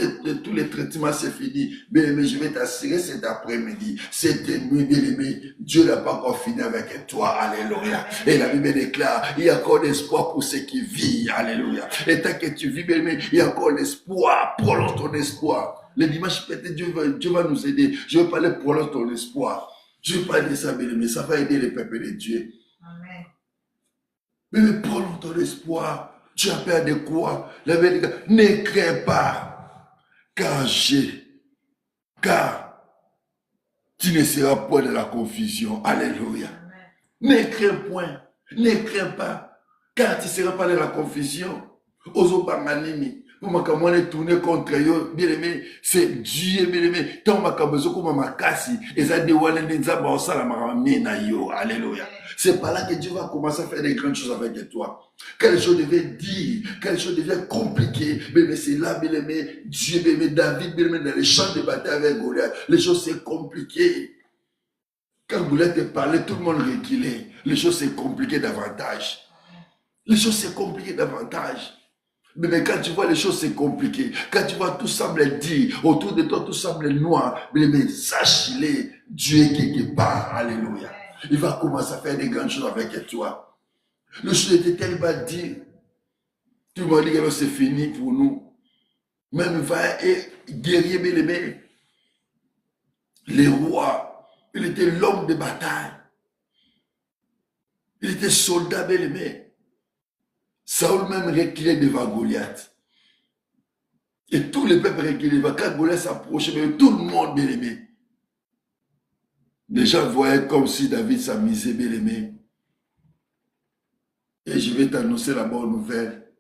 les traitements, c'est fini. Bien-aimé, je vais t'assurer cet après-midi, cette nuit, bien-aimé, Dieu n'a pas encore fini avec toi. Alléluia. Et la Bible déclare, il y a encore l'espoir pour ceux qui vivent. Alléluia. Et tant que tu vis, bien-aimé, il y a encore l'espoir. Prolonge ton espoir. Le dimanche, peut-être Dieu va nous aider. Je vais parler prolonge ton espoir. Je vais parler de ça, bien-aimé. Ça va aider les peuples de Dieu. Amen. Mais prolonge ton espoir. Tu as peur de quoi? La vérité, ne crains pas. Car tu ne seras point dans la confusion. Alléluia. Ne crains point. Ne crains pas. Car tu ne seras pas dans la confusion. Ozobanganini. Pour ma camone tourner contre eux, bien aimé, c'est Dieu, bien aimé. Tant ma cabezo comme ma cassi, et ça dévoile les nzamba au salama na yo. Alléluia. C'est par là que Dieu va commencer à faire des grandes choses avec toi. Quand les choses deviennent dire, quand les choses deviennent compliquées, mais c'est là, bien aimé, Dieu, bien aimé, David, bien aimé, dans les champs de bataille avec Goliath, les choses c'est compliqué. Quand Goliath te parlait, tout le monde reculait. Les choses c'est compliqué davantage. Les choses c'est compliqué davantage. Mais quand tu vois les choses, c'est compliqué. Quand tu vois tout semble dire, autour de toi, tout semble noir. Mais sache-le, Dieu est quelque part. Alléluia. Il va commencer à faire des grandes choses avec toi. Le chose était tel, il va dire, tout le monde dit que c'est fini pour nous. Même il va guerrier, bien aimé. Les rois, il était l'homme de bataille. Il était soldat, bien aimé. Saül même reculait devant Goliath. Et tous les peuples reculent devant. Quand Goliath s'approchait, tout le monde, bien aimé. Les gens voyaient comme si David s'amusait, bien aimé. Et je vais t'annoncer la bonne nouvelle.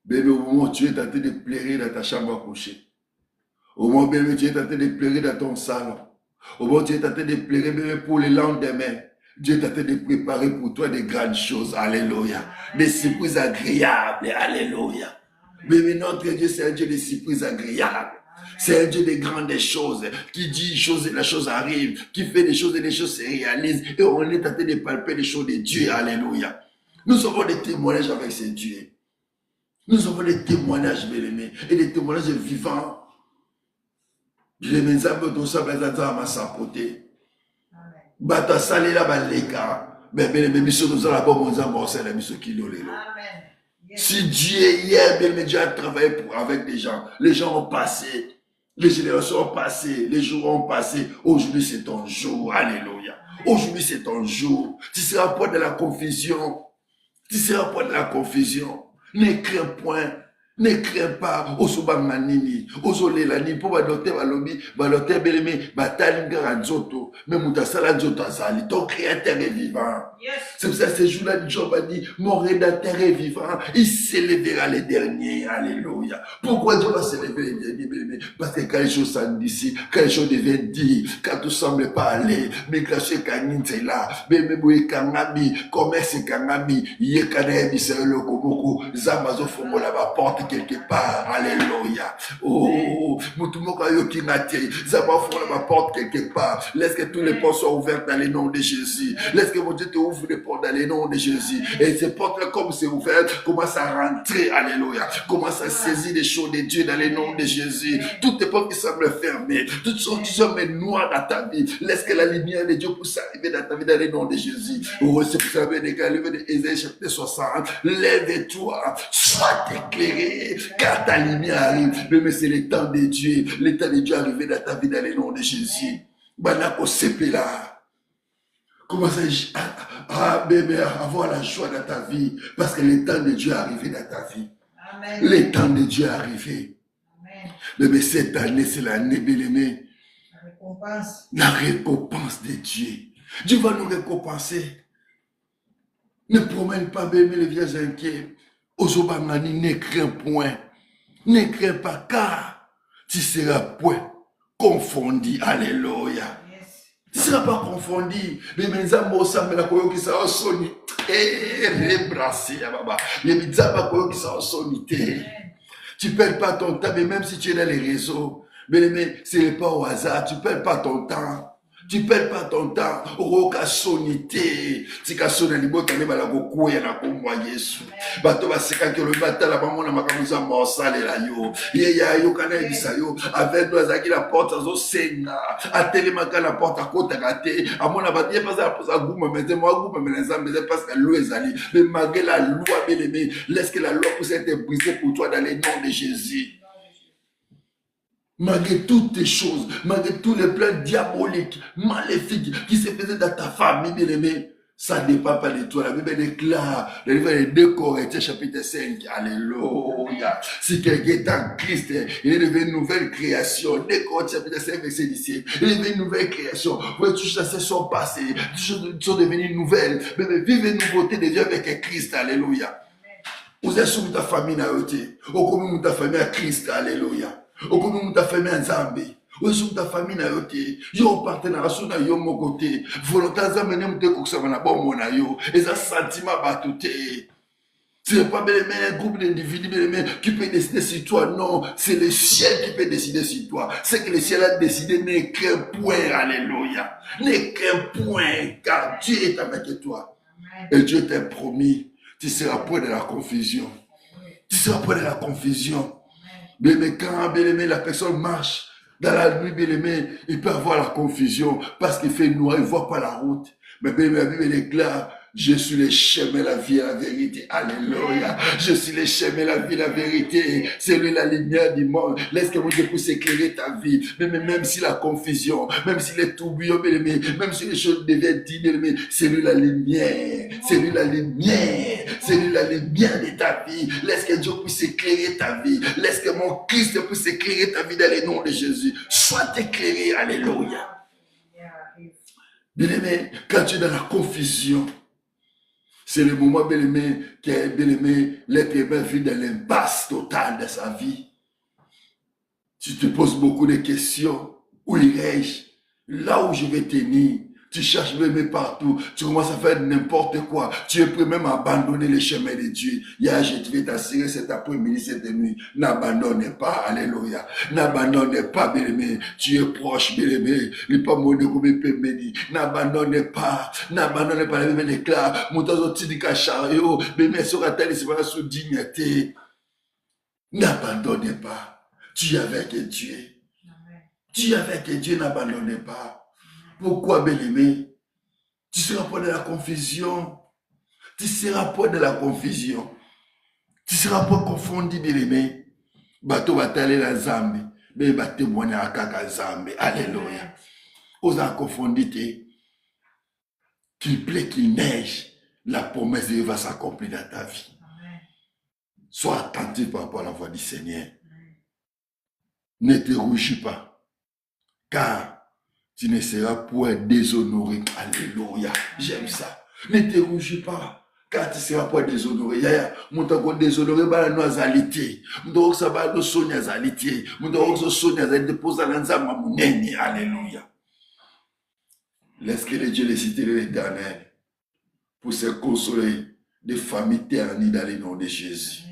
Bébé, au moment où tu es tenté de pleurer dans ta chambre à coucher. Au moment où tu es tenté de pleurer dans ton salon. Au moment où tu es tenté de pleurer, bébé, pour le lendemain. Dieu t'a de préparer pour toi des grandes choses. Alléluia. Des surprises agréables. Alléluia. Mais notre Dieu, c'est un Dieu de surprises agréables. C'est un Dieu de grandes choses. Qui dit choses et la chose arrive. Qui fait des choses et les choses se réalisent. Et on est tenté de palper les choses de Dieu. Alléluia. Nous avons des témoignages avec ce Dieu. Nous avons des témoignages, bien aimés. Et des témoignages vivants. Je les un peu tout ça, mais ça m'a sapoté. Bata salela baleka mais mission nous allons pas mon amour c'est la mission qui nous les si Dieu hier bien Dieu a travaillé avec des gens, les gens ont passé, les générations ont passé, les jours ont passé. Aujourd'hui c'est ton jour. Alléluia. Aujourd'hui c'est ton jour. Tu seras pas de la confusion. Tu seras pas de la confusion. Ne crains point. Ne crains pas, Osoba Manini, Osole Lani, pour adopter Balobi, Baloter Beleme, Batalinga Ranzoto, mais Moutasala Zoto Azali, ton créateur est vivant. C'est pour ça que ce jour-là, Job a dit, mon rédacteur est vivant, il s'élèvera les derniers. Alléluia. Pourquoi Dieu va s'élever les derniers, Beleme? Parce que quand les choses sont d'ici, quand les choses deviennent dites, quand tout semble pas aller, migration Kanin c'est là, Bemeboué Kangami, commerce Kangami, Yekanebi c'est le Komoko, Zamazo Fomo la porte porte quelque part. Alléluia. Oh, Moutumokayo Kinate, Zabafon ma porte quelque part. Laisse que tous les portes soient ouvertes dans le nom de Jésus. Laisse que mon Dieu te ouvre les portes dans le nom de Jésus. Et ces portes-là, comme c'est ouvert, commence à rentrer. Alléluia. Commence à saisir les choses de Dieu dans le nom de Jésus. Toutes les portes qui semblent fermées, toutes choses qui semblent noires dans ta vie, laisse que la lumière de Dieu puisse arriver dans ta vie dans le nom de Jésus. Oh, c'est pour ça que de Ésaïe chapitre 60. Lève-toi, sois éclairé, car ta lumière arrive. Mais c'est le temps de Dieu. Le temps de Dieu arrivé dans ta vie dans le nom de Jésus. Banako Sepela. Commence à avoir la joie dans ta vie. Parce que le temps de Dieu est arrivé dans ta vie. Amen. Le temps de Dieu est arrivé. Amen. Mais cette année, c'est l'année, bien-aimé. La récompense de Dieu. Dieu va nous récompenser. Ne promène pas, bébé, les vieux inquiets. Osobangani, ne crains point. Ne crains pas, car tu seras point confondu. Alléluia. Tu ne seras pas confondu. Mais mes amours, ça me l'a koyo qui s'en sonne. Et rebrassé, baba. Mais mes amours qui s'en sonne. Tu ne perds pas ton temps, mais même si tu es dans les réseaux, mais ce n'est pas au hasard, tu ne perds pas ton temps. Tu ne perds pas ton temps. Roka sonité. Si ka sona libo tane bala ko ya na komwa Yesu. Bato ba seka ke le batala ba mona makamuza mosale la yo. Ye ya yo kana bisa yo. Avec nous azaki la porte azo senga. Atele maka la porte à côté gâté. Amona ba ye pas za guma mais moi guma mais les hommes parce que l'eau ezali. Mais malgré la loi bien aimé, laisse que la loi puisse être brisée pour toi dans le nom de Jésus. Malgré toutes tes choses, malgré tous les plans diaboliques, maléfiques qui se faisaient dans ta famille, bien aimé, ça ne dépend pas de toi. La Bible déclare, le livre de 2 Corinthiens, chapitre 5, Alléluia. Si quelqu'un est en Christ, il est devenu une nouvelle création. 2 Corinthiens, chapitre 5, verset 17. Il est devenu une nouvelle création. Vous toutes choses sont passées, toutes choses sont devenues nouvelles. Mais vive une nouveauté de Dieu avec Christ, Alléluia. Vous êtes sur ta famille, au commun de ta famille à Christ, Alléluia. Au commun de ta famille en Zambie. Ou sur ta famille na yote, yo partenaire sur na yo mon côté, volontaire zamener mte koksa na bon mona yo, et ça sentiment batouté. Ce n'est pas un groupe d'individus qui peut décider sur toi, non, c'est le ciel qui peut décider sur toi. C'est que le ciel a décidé n'est qu'un point, alléluia, n'est qu'un point, car Dieu est avec toi. Et Dieu t'a promis, tu seras point de la confusion. Tu seras point de la confusion. Mais quand la personne marche dans la nuit, il peut avoir la confusion parce qu'il fait noir, il ne voit pas la route. Mais la Bible déclare, je suis le chemin, la vie et la vérité. Alléluia. Je suis le chemin, la vie et la vérité. C'est lui la lumière du monde. Laisse que mon Dieu puisse éclairer ta vie. Même si la confusion, même si les tourbillons, même si les choses deviennent dignes, c'est lui la lumière. C'est lui la lumière. C'est lui la lumière de ta vie. Laisse que Dieu puisse éclairer ta vie. Laisse que mon Christ puisse éclairer ta vie dans le nom de Jésus. Sois éclairé. Alléluia. Bien-aimé, quand tu es dans la confusion, c'est le moment, bien-aimé, l'être humain vit dans l'impasse totale de sa vie. Tu te poses beaucoup de questions. Où irai-je? Là où je vais tenir. Tu cherches même partout. Tu commences à faire n'importe quoi. Tu es prêt même à abandonner les chemins de Dieu. Hier, je vais t'assurer cet après-midi, cette nuit. N'abandonne pas. Alléluia. N'abandonne pas, bien-aimé. Tu es proche, bien-aimé. N'abandonne pas. N'abandonne pas. La Bible déclare. Bien-aimé, sera-t-elle sous dignité. N'abandonne pas. Tu es avec Dieu. Tu es avec Dieu. N'abandonne pas. Pourquoi, bien-aimé? Tu seras pas de la confusion. Tu seras pas de la confusion. Tu seras pas confondu, bien-aimé. Bateau va t'aller dans Zambie. Mais il va témoigner à Kaka Zambie. Alléluia. Osa confondu, qu'il plaît, qu'il neige, la promesse de Dieu va s'accomplir dans ta vie. Sois attentif par rapport à la voix du Seigneur. Ne te rougis pas. Car tu ne seras point déshonoré. Alléluia. J'aime ça. Ne te rougis pas. Car tu ne seras point déshonoré. Mon temps qu'on déshonoré, bah, nous azalité. Mon temps ça va nous sonner azalité. Mon temps qu'on sonne azalité. Pose à l'ensemble, mon ennemi. Alléluia. Laisse que le Dieu les cite l'Éternel pour se consoler des familles ternies dans le nom de Jésus.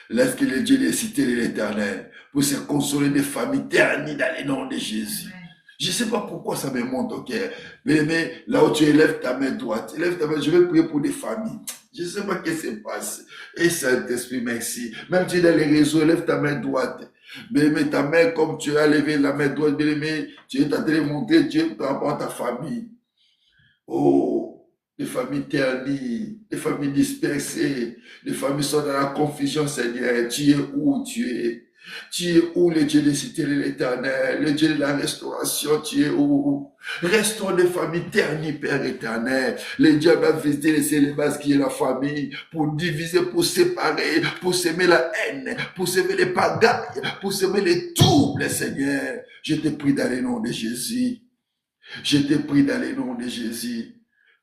Laisse que le Dieu des cités de l'Éternel pour se consoler des familles ternies dans le nom de Jésus. Je ne sais pas pourquoi ça me monte au cœur. Mais là où tu élèves ta main droite, élève ta main, je vais prier pour des familles. Je ne sais pas ce qui se passe. Et Saint-Esprit, merci. Même tu es dans les réseaux, élève ta main droite. Mais ta main, comme tu as levé la main droite, mais tu es en train de montrer Dieu par rapport à ta famille. Oh, les familles ternies, les familles dispersées, les familles sont dans la confusion, Seigneur. Tu es où tu es? Tu es où, le Dieu des cités de l'Éternel, le Dieu de la restauration, tu es où? Restaure les familles ternies, Père éternel. Le diable a visité les célibats qui est la famille pour diviser, pour séparer, pour s'aimer la haine, pour s'aimer les pagailles, pour s'aimer les troubles, Seigneur. Je te prie dans le nom de Jésus. Je te prie dans le nom de Jésus.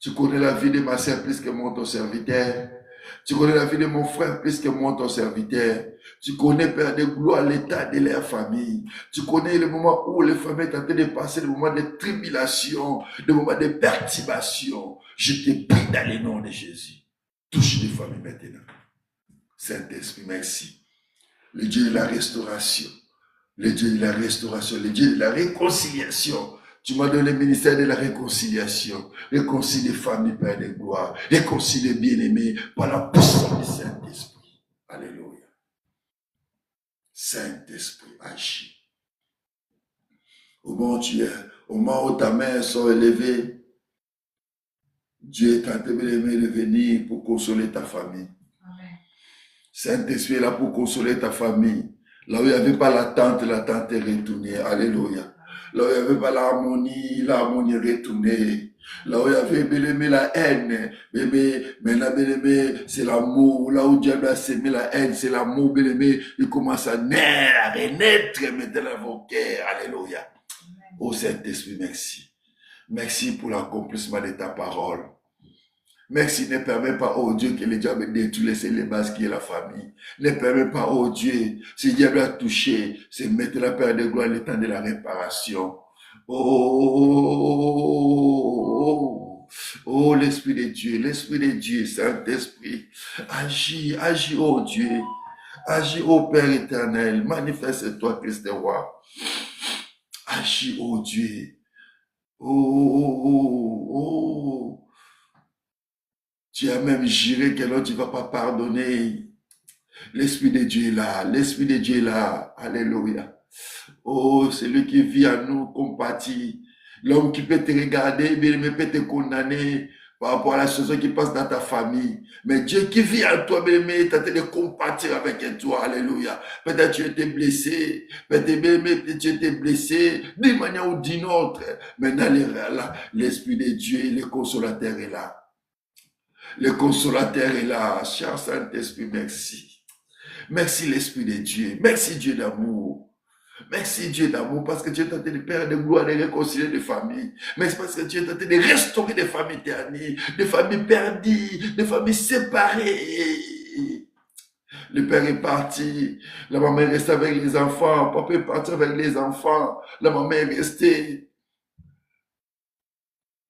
Tu connais la vie de ma sœur plus que moi, ton serviteur. Tu connais la vie de mon frère plus que moi, ton serviteur. Tu connais, Père de gloire, l'état de leur famille. Tu connais le moment où les familles sont en train de passer, le moment de tribulation, le moment de perturbation. Je te prie dans le nom de Jésus. Touche les familles maintenant. Saint-Esprit, merci. Le Dieu de la restauration. Le Dieu de la restauration. Le Dieu de la réconciliation. Tu m'as donné le ministère de la réconciliation. Réconcilie les familles, Père de gloire. Réconcilie les bien-aimés par la puissance du Saint-Esprit. Alléluia. Saint-Esprit, agis. Au moment où ta main sont élevées, Dieu est en train de venir pour consoler ta famille. Saint-Esprit est là pour consoler ta famille. Là où il n'y avait pas l'attente est retournée. Alléluia. Là où il n'y avait pas l'harmonie est retournée. Là où il y avait bien-aimé la haine, maintenant bien-aimé, c'est l'amour. Là où Dieu a sémé la haine, c'est l'amour, bien-aimé. Il commence à naître, à renaître maintenant dans vos cœurs. Alléluia. Oh Saint-Esprit, merci. Merci pour l'accomplissement de ta parole. Merci, ne permet pas, oh Dieu, que le diable détruise les bases qui est la famille. Ne permet pas, oh Dieu, si le diable a touché, c'est mettre la paix de gloire le temps de la réparation. Oh, l'Esprit de Dieu, Saint-Esprit, agis, oh Dieu, agis, oh Père éternel, manifeste-toi, Christ roi. Agis, oh Dieu. Oh. Tu as même juré que non, tu ne vas pas pardonner. L'Esprit de Dieu est là. L'Esprit de Dieu est là. Alléluia. Oh, celui qui vit en nous compatit. L'homme qui peut te regarder, mais peut te condamner par rapport à la situation qui passe dans ta famille. Mais Dieu qui vit en toi, mais t'as de compatir avec toi. Alléluia. Peut-être tu étais blessé. Peut-être tu étais blessé d'une manière ou d'une autre. Maintenant, l'Esprit de Dieu, le consolateur est là. Le consolateur est là. Cher Saint-Esprit, merci. Merci l'Esprit de Dieu. Merci Dieu d'amour. Merci Dieu d'amour parce que tu es en train de Père de gloire, de réconcilier des familles. Merci parce que tu es en train de restaurer des familles ternies, des familles perdues, des familles séparées. Le père est parti, la maman est restée avec les enfants, papa est parti avec les enfants, la maman est restée.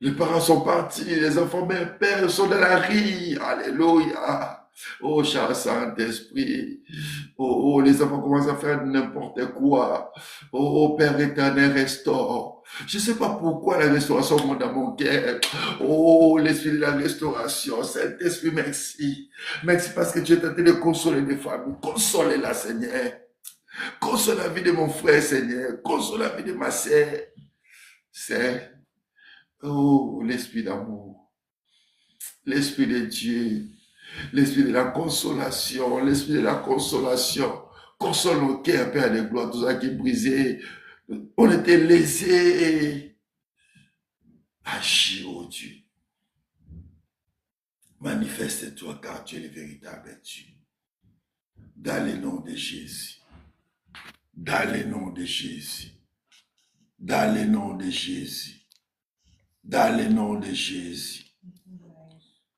Les parents sont partis, les enfants, mes pères sont dans la rue. Alléluia. Oh, cher Saint-Esprit. Oh, les enfants commencent à faire n'importe quoi. Oh, Père éternel, restaure. Je ne sais pas pourquoi la restauration monte dans mon cœur. Oh, l'esprit de la restauration. Saint-Esprit, merci. Merci parce que tu es en train de consoler les familles. Console-la, Seigneur. Console la vie de mon frère, Seigneur. Console la vie de ma sœur. C'est oh, l'esprit d'amour, l'esprit de Dieu, l'esprit de la consolation, Console nos cœurs, Père de gloire, tout ça qui est brisé. On était lésés. Agis, oh Dieu. Manifeste-toi car tu es le véritable Dieu. Dans le nom de Jésus. Dans le nom de Jésus. Dans le nom de Jésus. Dans le nom de Jésus.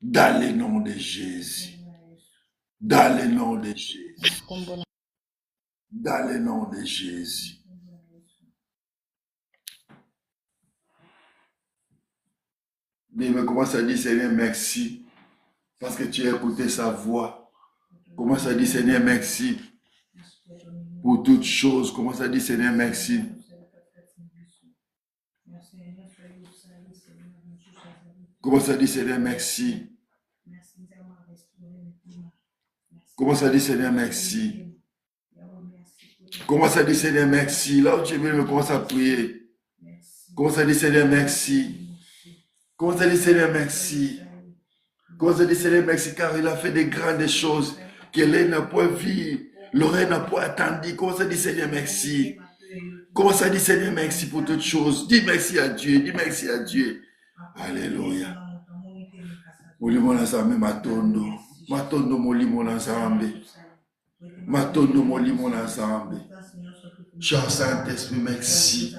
Dans le nom de Jésus. Dans le nom de Jésus. Dans le nom de Jésus. Mais il me commence à dire, Seigneur, merci. Parce que tu as écouté sa voix. Commence à dire, Seigneur, merci pour toutes choses. Commence à dire, Seigneur, merci. Commence à dire, Seigneur, merci. Commence à dire, Seigneur, merci. Commence à dire, Seigneur, merci. Là où tu es venu, commence à prier. Commence à dire, Seigneur, merci. Commence à dire, Seigneur, merci. Commence à dire, Seigneur, merci, car il a fait des grandes choses que l'œil n'a point vu, l'oreille n'a point attendu. Commence à dire, Seigneur, merci. Commence à dire, Seigneur, merci pour toutes choses. Dis merci à Dieu. Dis merci à Dieu. Alléluia. Molimo na Nzambe matondo. Matondo molimo na Nzambe. Matondo molimo na Nzambe. Cher Saint-Esprit, merci.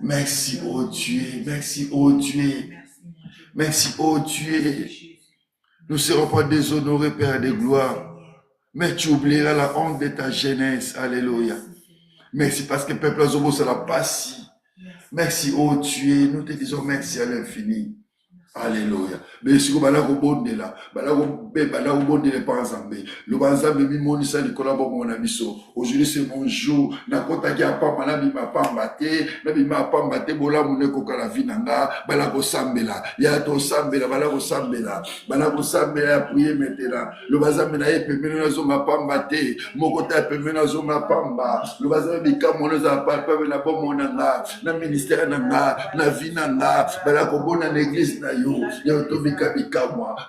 Merci, oh Dieu. Merci, oh Dieu. Merci, oh Dieu. Nous ne serons pas déshonorés, Père de gloire. Mais tu oublieras la honte de ta jeunesse. Alléluia. Merci parce que peuple Azobo sera passé. Merci, oh Dieu. Nous te disons merci à l'infini. Alléluia. Mais si vous avez un bon de là, aujourd'hui c'est mon jour.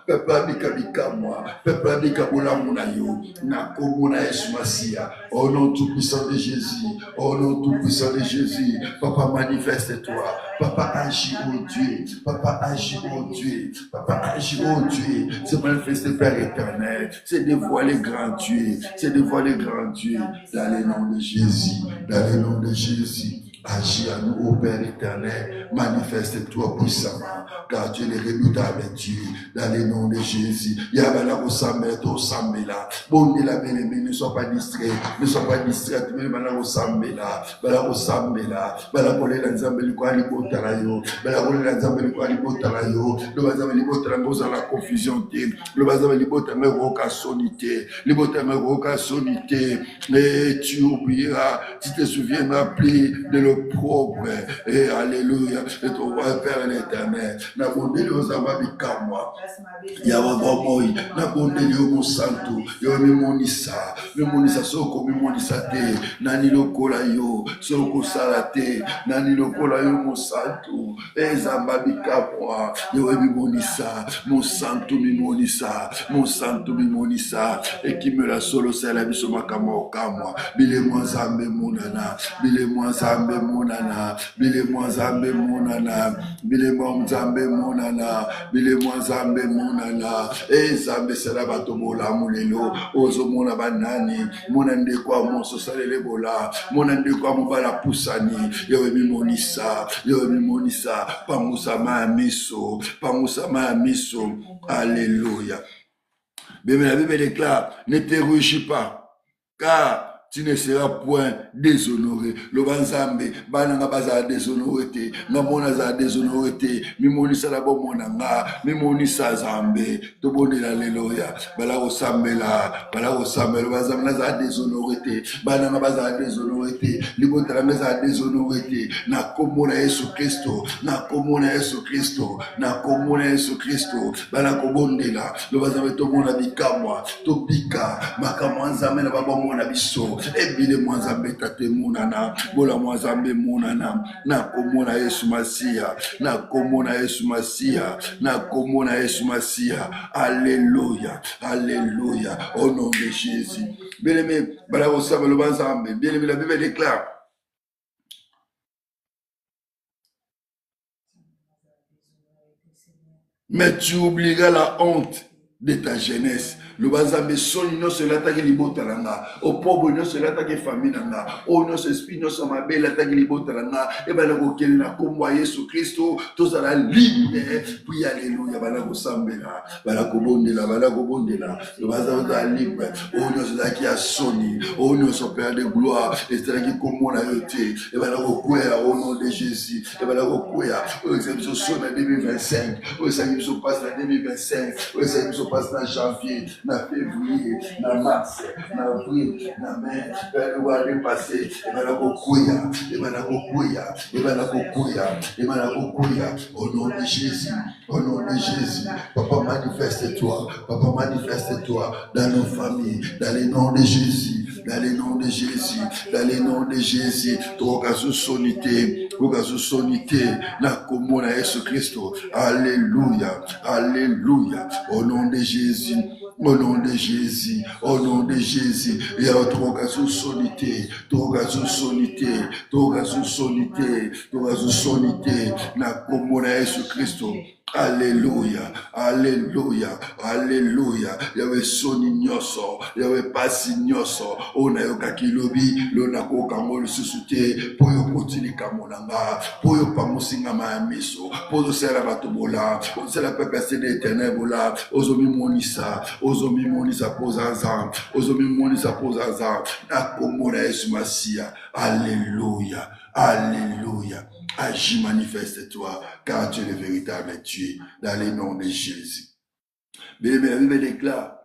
Peuple Abikabikamwa, peuple Abikabulamunayo, Nakomuna Esmasia, au nom tout puissant de Jésus, au nom tout puissant de Jésus, Papa manifeste-toi, Papa agis au Dieu, Papa agis au Dieu, Papa agis au Dieu, c'est manifester Père éternel, c'est dévoiler grand Dieu, c'est dévoiler grand Dieu, dans le nom de Jésus, dans le nom de Jésus. Agis à nous, ô Père éternel, manifeste-toi puissamment, car tu es le redoutable Dieu, dans le nom de Jésus. Yabala Osambela, Osambela, bon la bien-aimée, ne sois pas distrait, ne sois pas distrait, mais Bala Osambela, Bala Osambela, Bala Kole Lanzambeli Kwali Botarayo, Bala Kole Lanzambeli Kwali Botarayo, le Bazameli Botarango dans la confusion, le Bazameli Botarango Roka Sonité, le Botarango Roka Sonité, et tu oublieras, tu te souviendras plus de l'opprobre, et alléluia, et ton roi Père l'éternel, n'a bondé aux Amabikamwa, Yawabomoi, n'a bondé au Santo, Yomimonisa, Mimonisa Soko, Mimonisa te, Nani Lokola yo, Soko Salate, Nani Lokola yo, Monsanto, Ezambabikamwa, Yomimonisa, Monsanto Mimonisa, Monsanto Mimonisa, et qui me la solo, c'est la mission Makamo Kamwa, Bile Mwanzambe Monana, Bile Mwanzambe Monana, Bile Mwanzambe Monana, Bile Mwanzambe Monana, Bile Mwanzambe Monana, Zambe Serabato Bola Mulelo, Ozo Mona Banani, Monande kwa Monso Salele Bola, Monande kwa Mubala Pusani, Yowe Mimonisa, Pamusa Miso, Alléluia. Mais la Bible déclare, ne te réjouis pas, car tu ne seras point déshonoré. Le banzambe, bananga baza déshonoré, namona za déshonoré, mimonisa la bomonanga, mimonisa zambe, tobone la leloya, bala osambela, le banzambe za déshonoré, bananga baza déshonoré, libotala za déshonoré, na komona Yesu Kristo, na komona Yesu Kristo, bala kobondela, le banzambe tomona bikamwa, tobika, makamwa nzambe na babomona biso. Ebile Mwanzambe tate munana, bola Mwanzambe munana, na komona Yesu Masia, na komona Yesu Masia, alléluia, au nom de Jésus. Bien aimé, bala osama le Mwanzambe, bien aimé, la Bible déclare. Mais tu oublieras la honte de ta jeunesse. Le bazambe soni no se l'attaque libota langa, au pauvre no se l'attaque famille langa, au no se esprit no se mabel l'attaque libota langa, et ben la kokeli na komwa Yesu Christo, tous à la libre, puis alléluia, bala ko sambela, bala ko bondela, le bazambe à libre, au no se la qui a soni, au no se père de gloire, et c'est là qui komwa na yoté, et ben la kokwea au nom de Jésus, et ben la kokwea, au exception son en 2025, au exception passe en 2025, au exception passe dans janvier, dans février, dans mars, dans avril, dans mai, le mois de passé, au nom de Jésus, au nom de Jésus, Papa manifeste-toi, dans nos familles, dans le nom de Jésus. Dans le nom de Jésus, dans le nom de Jésus, na komona Yesu Christo. Alléluia, alléluia, au nom de Jésus. Au nom de Jésus, au nom de Jésus, il y a droga sonité, na komona Yesu Christo. Alléluia, alléluia, alléluia. Yawe soni nyoso, yawe pasi nyoso. Ona yoka kilobi, lona koka ngolu susute. Poyo kotili kamonanga, poyo pamusinga maamiso. Poyo sera batobola, poyo sera pepe sede eternebola. Ozomi monisa pozaza, na komona Yesu Masia. Alléluia, alléluia. Agis, manifeste-toi, car tu es le véritable Dieu, dans le nom de Jésus. Mais la Bible déclare,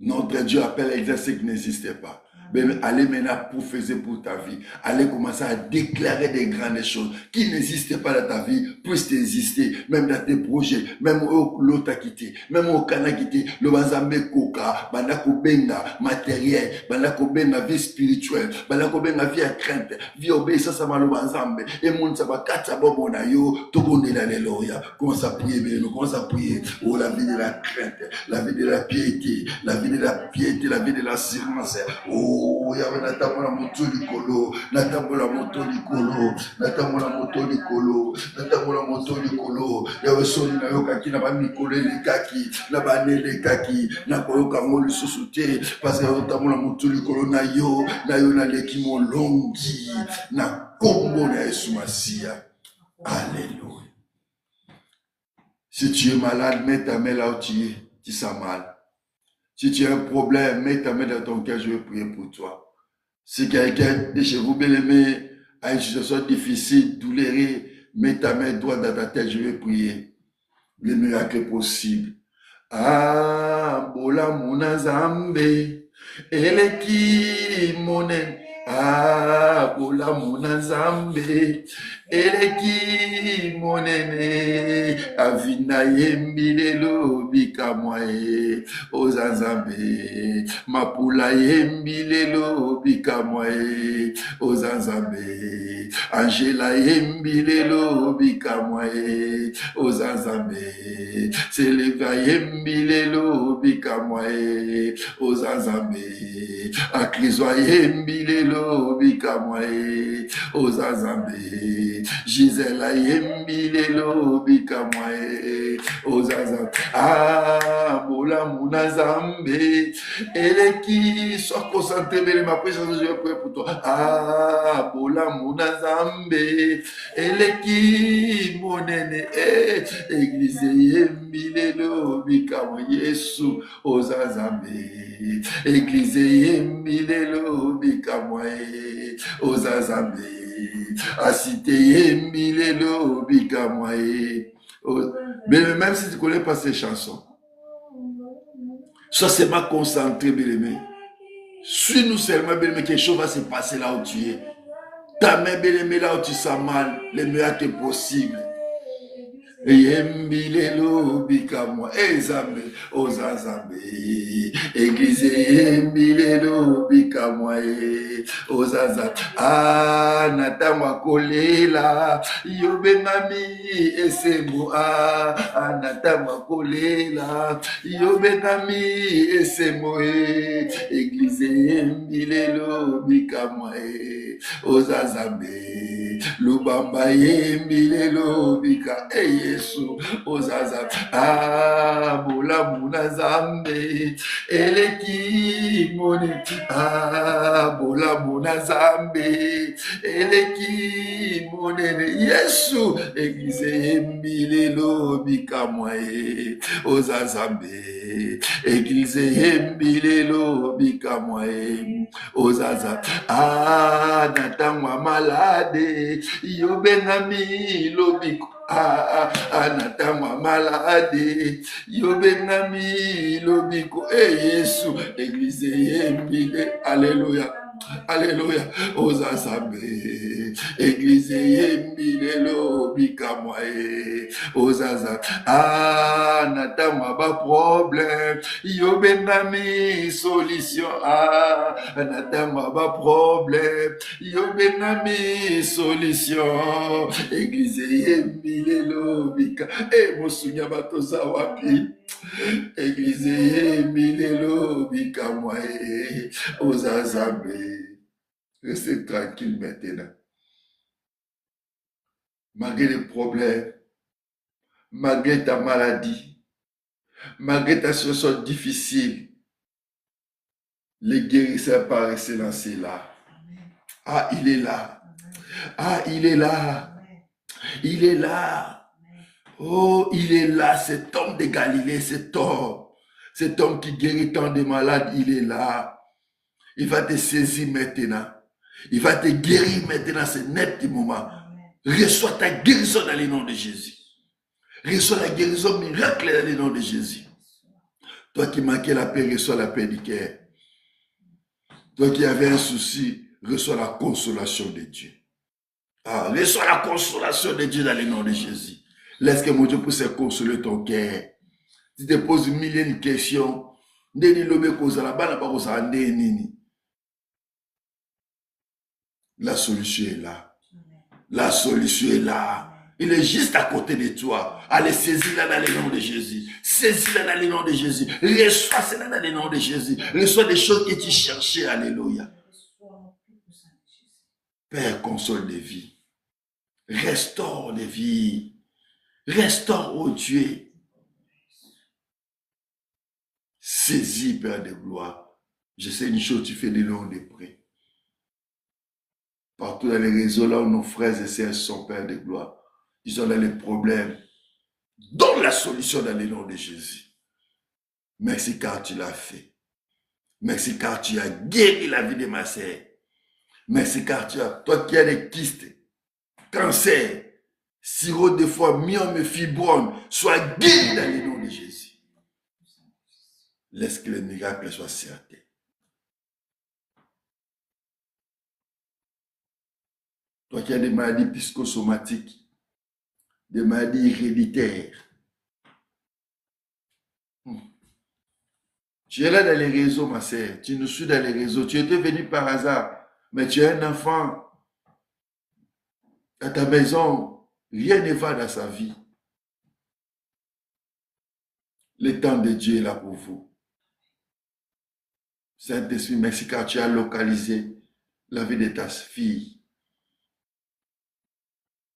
notre Dieu appelle à exercer qui n'existait pas. Mais allez maintenant prophétiser pour ta vie. Allez commencer à déclarer des grandes choses qui n'existaient pas dans ta vie, puissent exister, même dans tes projets, même où l'autre a quitté, même au Canada quitté, le Bazambe Koka, Banako Benga, matériel, Banako Benga, vie spirituelle, Banako Benga, vie à crainte, vie obéissance à Malo Bazambe, et mon Sabakata Bobonayo, tout le monde est l'alléluia. Commence à prier, commence à prier. Oh, la vie de la crainte, la vie de la piété, la vie de la piété, la vie de la silence. Oh, il y avait natambola moto likolo, natambola moto likolo, il y avait soni na yoka ki na ba mikolo lekaki, na ba nelekaki, na koyoka ngolu susute, parce que natambola moto likolo na yo na leki molongi, na kombo na Yesu Masia. Alléluia. Si tu es malade, mets ta main là où tu sens mal. Si tu as un problème, mets ta main dans ton cœur, je vais prier pour toi. Si quelqu'un de chez vous, bien-aimé, a une situation difficile, douloureuse, mets ta main droite dans ta tête, je vais prier. Le miracle possible. Ah, bola muna zambe, eleki monen. Ah, bola muna zambe, eleki monene, avina yembilelo bikamwae, ozanzambe, mapula yembilelo bikamwae, ozanzambe, Angela yembilelo bikamwae, ozanzambe, Seleva yembilelo bikamwae, ozanzambe, Akrizwa yembilelo bikamwae, ozanzambe, Gisela yembilelo bikamwae, ozanzambe, ah, bola muna zambe, eleki, sois concentré, mais ma présence, je vais prier pour toi, ah, bola muna zambe, eleki, monene, église yembilelo bikamwae, Yesu, ozanzambe, église yembilelo bikamwae, ozanzambe, asite yembilelo bikamwae. Mais même si tu ne connais pas ces chansons, sois seulement concentré, bien-aimé. Suis-nous seulement, bien-aimé, quelque chose va se passer là où tu es. Ta main, bien-aimé, là où tu sens mal, le miracle est possible. Yembilelo bikamwa ezambe ozazambe église yembilelo bikamwa ozaza natamwa kolela yobenami esemo natamwa kolela yobenami esemo église yembilelo bikamwa ozazambe lubamba yembilelo bika Yesu ozaza bola muna zambe eleki mone bola muna zambe eleki monene Yesu église yembilelo bikamwae ozazambe église yembilelo bikamwae ozaza natangwa malade yobenami lobiko Anatama malade. Yobenami lobiko. Yesu. Église yembile. Alléluia. Alléluia. Ozazabe. Église yembile lobika moye. Ozaza. Natama ba problème. Yobenami solution. Natama ba problème. Yobenami solution. Église yembile lobika. Mosunya batoza wapi. Église yembile lobika moye. Ozazabe. Restez tranquille maintenant. Malgré les problèmes, malgré ta maladie, malgré ta situation difficile, le guérisseur par excellence est là. Il est là. Il est là. Il est là. Oh, il est là, cet homme de Galilée, cet homme qui guérit tant de malades, il est là. Il va te saisir maintenant. Il va te guérir maintenant, c'est net du moment. Reçois ta guérison dans le nom de Jésus. Reçois la guérison miracle dans le nom de Jésus. Toi qui manquais la paix, reçois la paix du cœur. Toi qui avais un souci, reçois la consolation de Dieu. Reçois la consolation de Dieu dans le nom de Jésus. Laisse que mon Dieu puisse consoler ton cœur. Tu te poses une million de questions. La solution est là. La solution est là. Il est juste à côté de toi. Allez, saisis-la dans le nom de Jésus. Saisis-la dans le nom de Jésus. Reçois cela dans le nom de Jésus. Reçois des choses que tu cherchais. Alléluia. Père, console les vies. Restaure les vies. Restaure, oh Dieu. Saisis, Père de gloire. Je sais une chose, tu fais des longs de près. Partout dans les réseaux, là où nos frères et sœurs sont, Père de gloire, ils ont là les problèmes. Donne la solution dans le nom de Jésus. Merci car tu l'as fait. Merci car tu as guéri la vie de ma sœur. Merci car toi qui as des kystes, cancer, sirop de foie, myome, fibrome, sois guéri dans le nom de Jésus. Laisse que le miracle soit certain. Toi qui as des maladies psychosomatiques, des maladies héréditaires. Tu es là dans les réseaux, ma sœur. Tu nous suis dans les réseaux. Tu étais venu par hasard. Mais tu es un enfant. À ta maison, rien ne va dans sa vie. Le temps de Dieu est là pour vous. Saint-Esprit, merci car tu as localisé la vie de ta fille.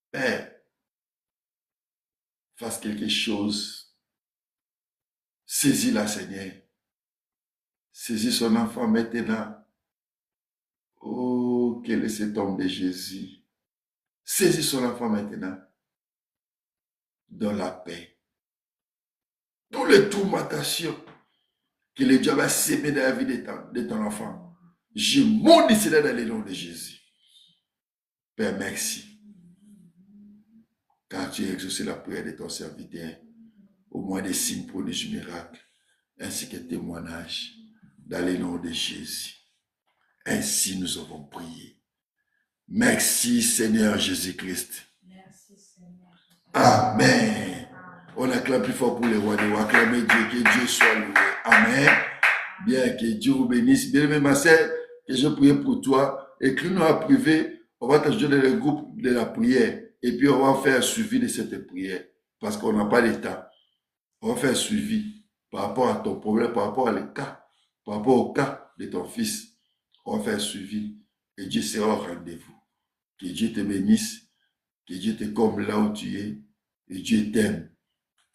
Père, fasse quelque chose. Saisis-la, Seigneur. Saisis son enfant maintenant. Oh, quel est cet homme de Jésus. Saisis son enfant maintenant. Dans la paix. Tous les tourmentations que le diable a sémé dans la vie de ton enfant. Je maudis cela dans le nom de Jésus. Père, merci. Car tu as exaucé la prière de ton serviteur. Au moins des signes, prodiges, miracles, ainsi que témoignages. Dans le nom de Jésus. Ainsi nous avons prié. Merci Seigneur Jésus-Christ. Merci Seigneur. Amen. On acclame plus fort pour les rois des rois. Acclamez Dieu, que Dieu soit loué. Amen. Bien, que Dieu vous bénisse. Bien aimé ma sœur, que je prie pour toi. Écris-nous en privé. On va t'ajouter dans le groupe de la prière. Et puis on va faire un suivi de cette prière. Parce qu'on n'a pas de temps. On va faire un suivi par rapport à ton problème, par rapport à le cas. Par rapport au cas de ton fils, on va faire un suivi et Dieu sera au rendez-vous. Que Dieu te bénisse, que Dieu te comble là où tu es et Dieu t'aime.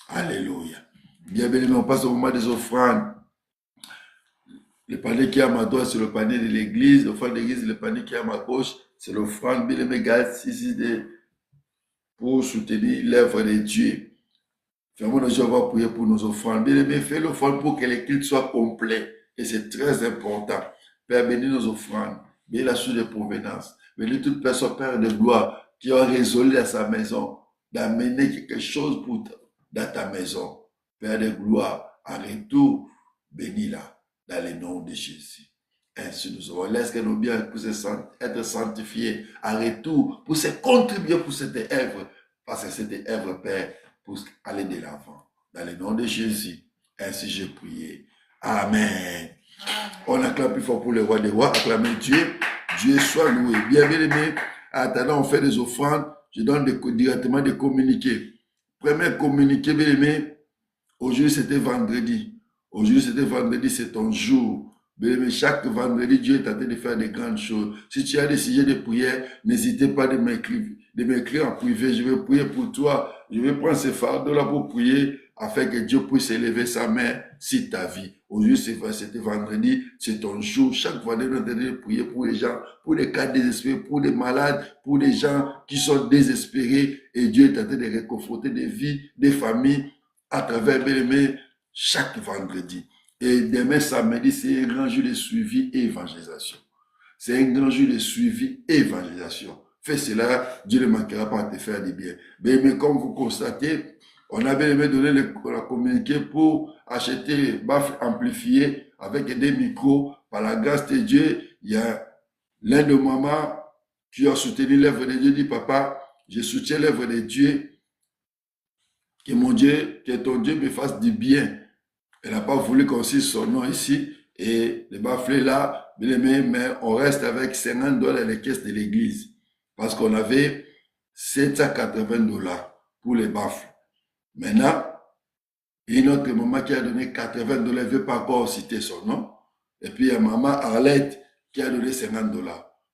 Alléluia. Bien béni, on passe au moment des offrandes. Le panier qui est à ma droite, c'est le panier de l'église. L'offrande de l'église, le panier qui est à ma gauche, c'est l'offrande. Bien aimé, garde ici pour soutenir l'œuvre de Dieu. Fermons nos yeux, on va prier pour nos offrandes. Bien aimé, fais l'offrande pour que les cultes soient complets. Et c'est très important. Père, bénis nos offrandes. Bénis la source de provenance. Bénis toute personne, Père de gloire, qui a résolu à sa maison d'amener quelque chose dans ta maison. Père de gloire, en retour, bénis-la dans le nom de Jésus. Ainsi nous aurons. Laisse que nos biens puissent être sanctifiés en retour, pour se contribuer pour cette œuvre, parce que cette œuvre, Père, pour aller de l'avant. Dans le nom de Jésus, ainsi j'ai prié. Amen. On acclame plus fort pour le roi des rois. Acclamez Dieu. Dieu soit loué. Bien-aimé, attendant, on fait des offrandes. Je donne directement des communiqués. Premier communiqué, bien-aimé, aujourd'hui c'était vendredi. Aujourd'hui c'était vendredi, c'est ton jour. Bien-aimé, chaque vendredi, Dieu est en train de faire des grandes choses. Si tu as des sujets de prière, n'hésitez pas de m'écrire en privé. Je vais prier pour toi. Je vais prendre ce fardeau-là pour prier afin que Dieu puisse élever sa main sur ta vie. Aujourd'hui, c'était vendredi, c'est ton jour. Chaque vendredi, nous devons prier pour les gens, pour les cas désespérés, pour les malades, pour les gens qui sont désespérés. Et Dieu est en train de réconforter des vies, des familles, à travers, bien-aimé, chaque vendredi. Et demain, samedi, c'est un grand jour de suivi et évangélisation. C'est un grand jour de suivi et évangélisation. Fais cela, Dieu ne manquera pas de te faire du bien. Mais comme vous constatez, on a bien aimé donner la communiqué pour acheter les baffles amplifiés avec des micros. Par la grâce de Dieu, il y a l'un de maman qui a soutenu l'œuvre de Dieu, dit papa, je soutiens l'œuvre de Dieu, que mon Dieu, que ton Dieu me fasse du bien. Elle n'a pas voulu qu'on cite son nom ici. Et les baffles là, bien aimé, mais on reste avec $50 dans les caisses de l'église. Parce qu'on avait $780 pour les baffles. Maintenant, il y a une autre maman qui a donné $80, elle ne veut pas encore citer son nom. Et puis il y a maman Arlette qui a donné $50.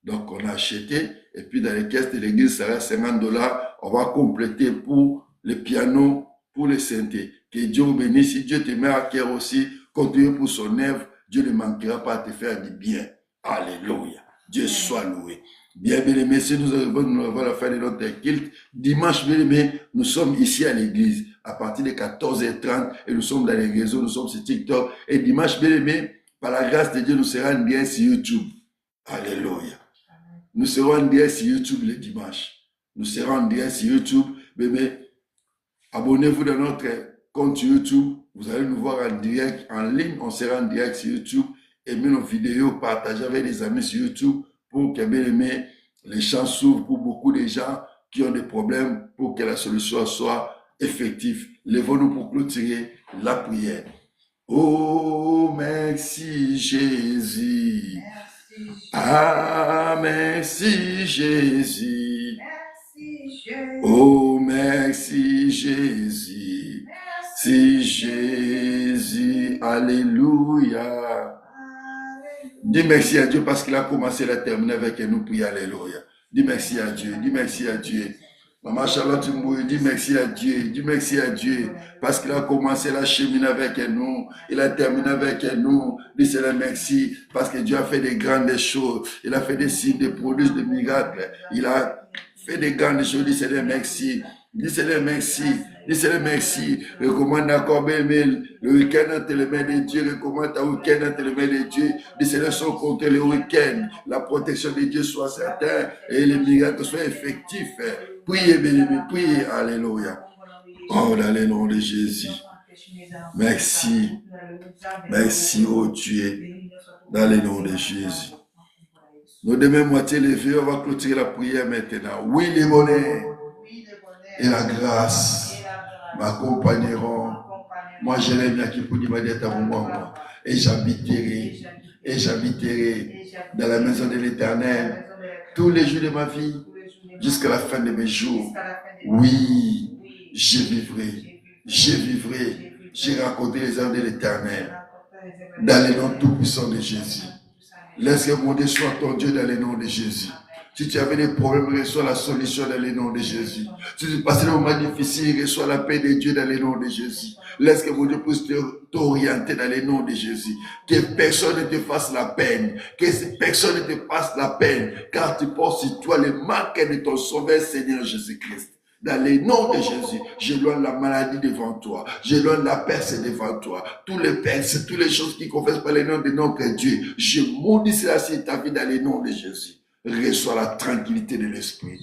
Donc on a acheté, et puis dans les caisses de l'église, ça reste $50. On va compléter pour le piano, pour le synthé. Que Dieu vous bénisse. Si Dieu te met à cœur aussi, continue pour son œuvre, Dieu ne manquera pas de te faire du bien. Alléluia. Dieu soit loué. Bien aimé, si nous avons la fin de notre culte, dimanche, bien aimé, nous sommes ici à l'église à partir de 14h30 et nous sommes dans les réseaux, nous sommes sur TikTok. Et dimanche, bien aimé, par la grâce de Dieu, nous serons en direct sur YouTube. Alléluia. Nous serons en direct sur YouTube le dimanche. Nous serons en direct sur YouTube. Bien aimé, abonnez-vous dans notre compte YouTube. Vous allez nous voir en direct, en ligne. On sera en direct sur YouTube. Aimez nos vidéos, partagez avec les amis sur YouTube pour que, bien aimé, les champs s'ouvrent pour beaucoup de gens qui ont des problèmes, pour que la solution soit effective. Lèvons-nous pour clôturer la prière. Oh, merci Jésus. Ah, merci Jésus. Oh, merci Jésus. Si Jésus, alléluia. Dis merci à Dieu parce qu'il a commencé la terminer avec nous, puis alléluia. Dis merci à Dieu, dis merci à Dieu. Maman Charlotte Mbouy, dis merci à Dieu, parce qu'il a commencé la cheminer avec nous, il a terminé avec nous. Dis Seigneur merci, parce que Dieu a fait des grandes choses, il a fait des signes, des prodiges, des miracles, il a fait des grandes choses. Dis Seigneur merci. Dis Seigneur merci. Dis Seigneur merci. Recommande encore le week-end entre les mains de Dieu. Recommande ta week-end entre les mains de Dieu. Dis Seigneur sans compter le week-end. La protection de Dieu soit certaine et les miracles soient effectifs. Priez, béni, priez. Alléluia. Oh, dans le nom de Jésus. Merci. Merci, oh Dieu. Dans le nom de Jésus. Nos deux mains moitié levées, on va clôturer la prière maintenant. Oui, les monnaies et la grâce m'accompagneront. Moi, je l'aime bien qui peut dire moi. Et j'habiterai dans la maison de l'Éternel tous les jours de ma vie jusqu'à la fin de mes jours. Oui, je vivrai, j'ai raconté les œuvres de l'Éternel dans le nom tout-puissant de Jésus. Laisse que mon Dieu soit ton Dieu dans le nom de Jésus. Si tu avais des problèmes, reçois la solution dans le nom de Jésus. Si tu passes des moments difficiles, reçois la paix de Dieu dans le nom de Jésus. Laisse que mon Dieu puisse t'orienter dans le nom de Jésus. Que personne ne te fasse la peine. Que personne ne te fasse la peine. Car tu portes sur toi le marque de ton sauveur Seigneur Jésus-Christ. Dans le nom de Jésus, j'éloigne la maladie devant toi. J'éloigne la peste devant toi. Tous les pestes, toutes les choses qui confessent par le nom de notre Dieu. Je maudis cela sur ta vie dans le nom de Jésus. Reçois la tranquillité de l'esprit.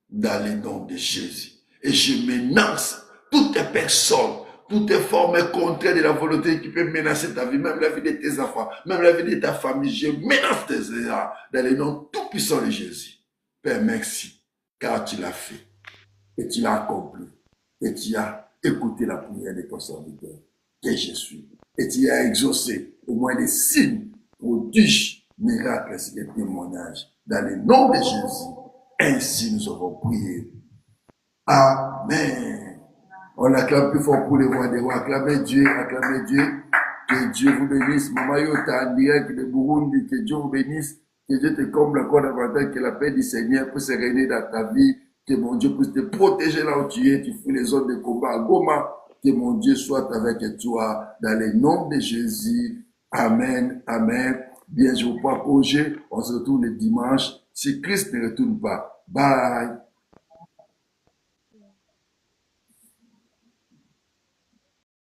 Dans le nom de Jésus. Et je menace toutes les personnes, toutes les formes contraires de la volonté qui peuvent menacer ta vie, même la vie de tes enfants, même la vie de ta famille. Je menace tes erreurs dans le nom tout puissant de Jésus. Père, merci, car tu l'as fait et tu l'as accompli et tu as écouté la prière de ton serviteur, que je suis. Et tu as exaucé au moins des signes, prodiges, miracles et des témoignages. Dans le nom de Jésus, ainsi nous avons prié. Amen. On acclame plus fort pour les rois des rois. Acclamez Dieu, acclamez Dieu. Que Dieu vous bénisse. Maman Yota en direct de Burundi, que Dieu vous bénisse. Que Dieu te comble encore davantage, que la paix du Seigneur puisse régner dans ta vie. Que mon Dieu puisse te protéger là où tu es. Tu fuis les zones de combat à Goma. Que mon Dieu soit avec toi. Dans le nom de Jésus. Amen. Amen. Bien, je vous prends congé. On se retrouve le dimanche. Si Christ ne retourne pas. Bye.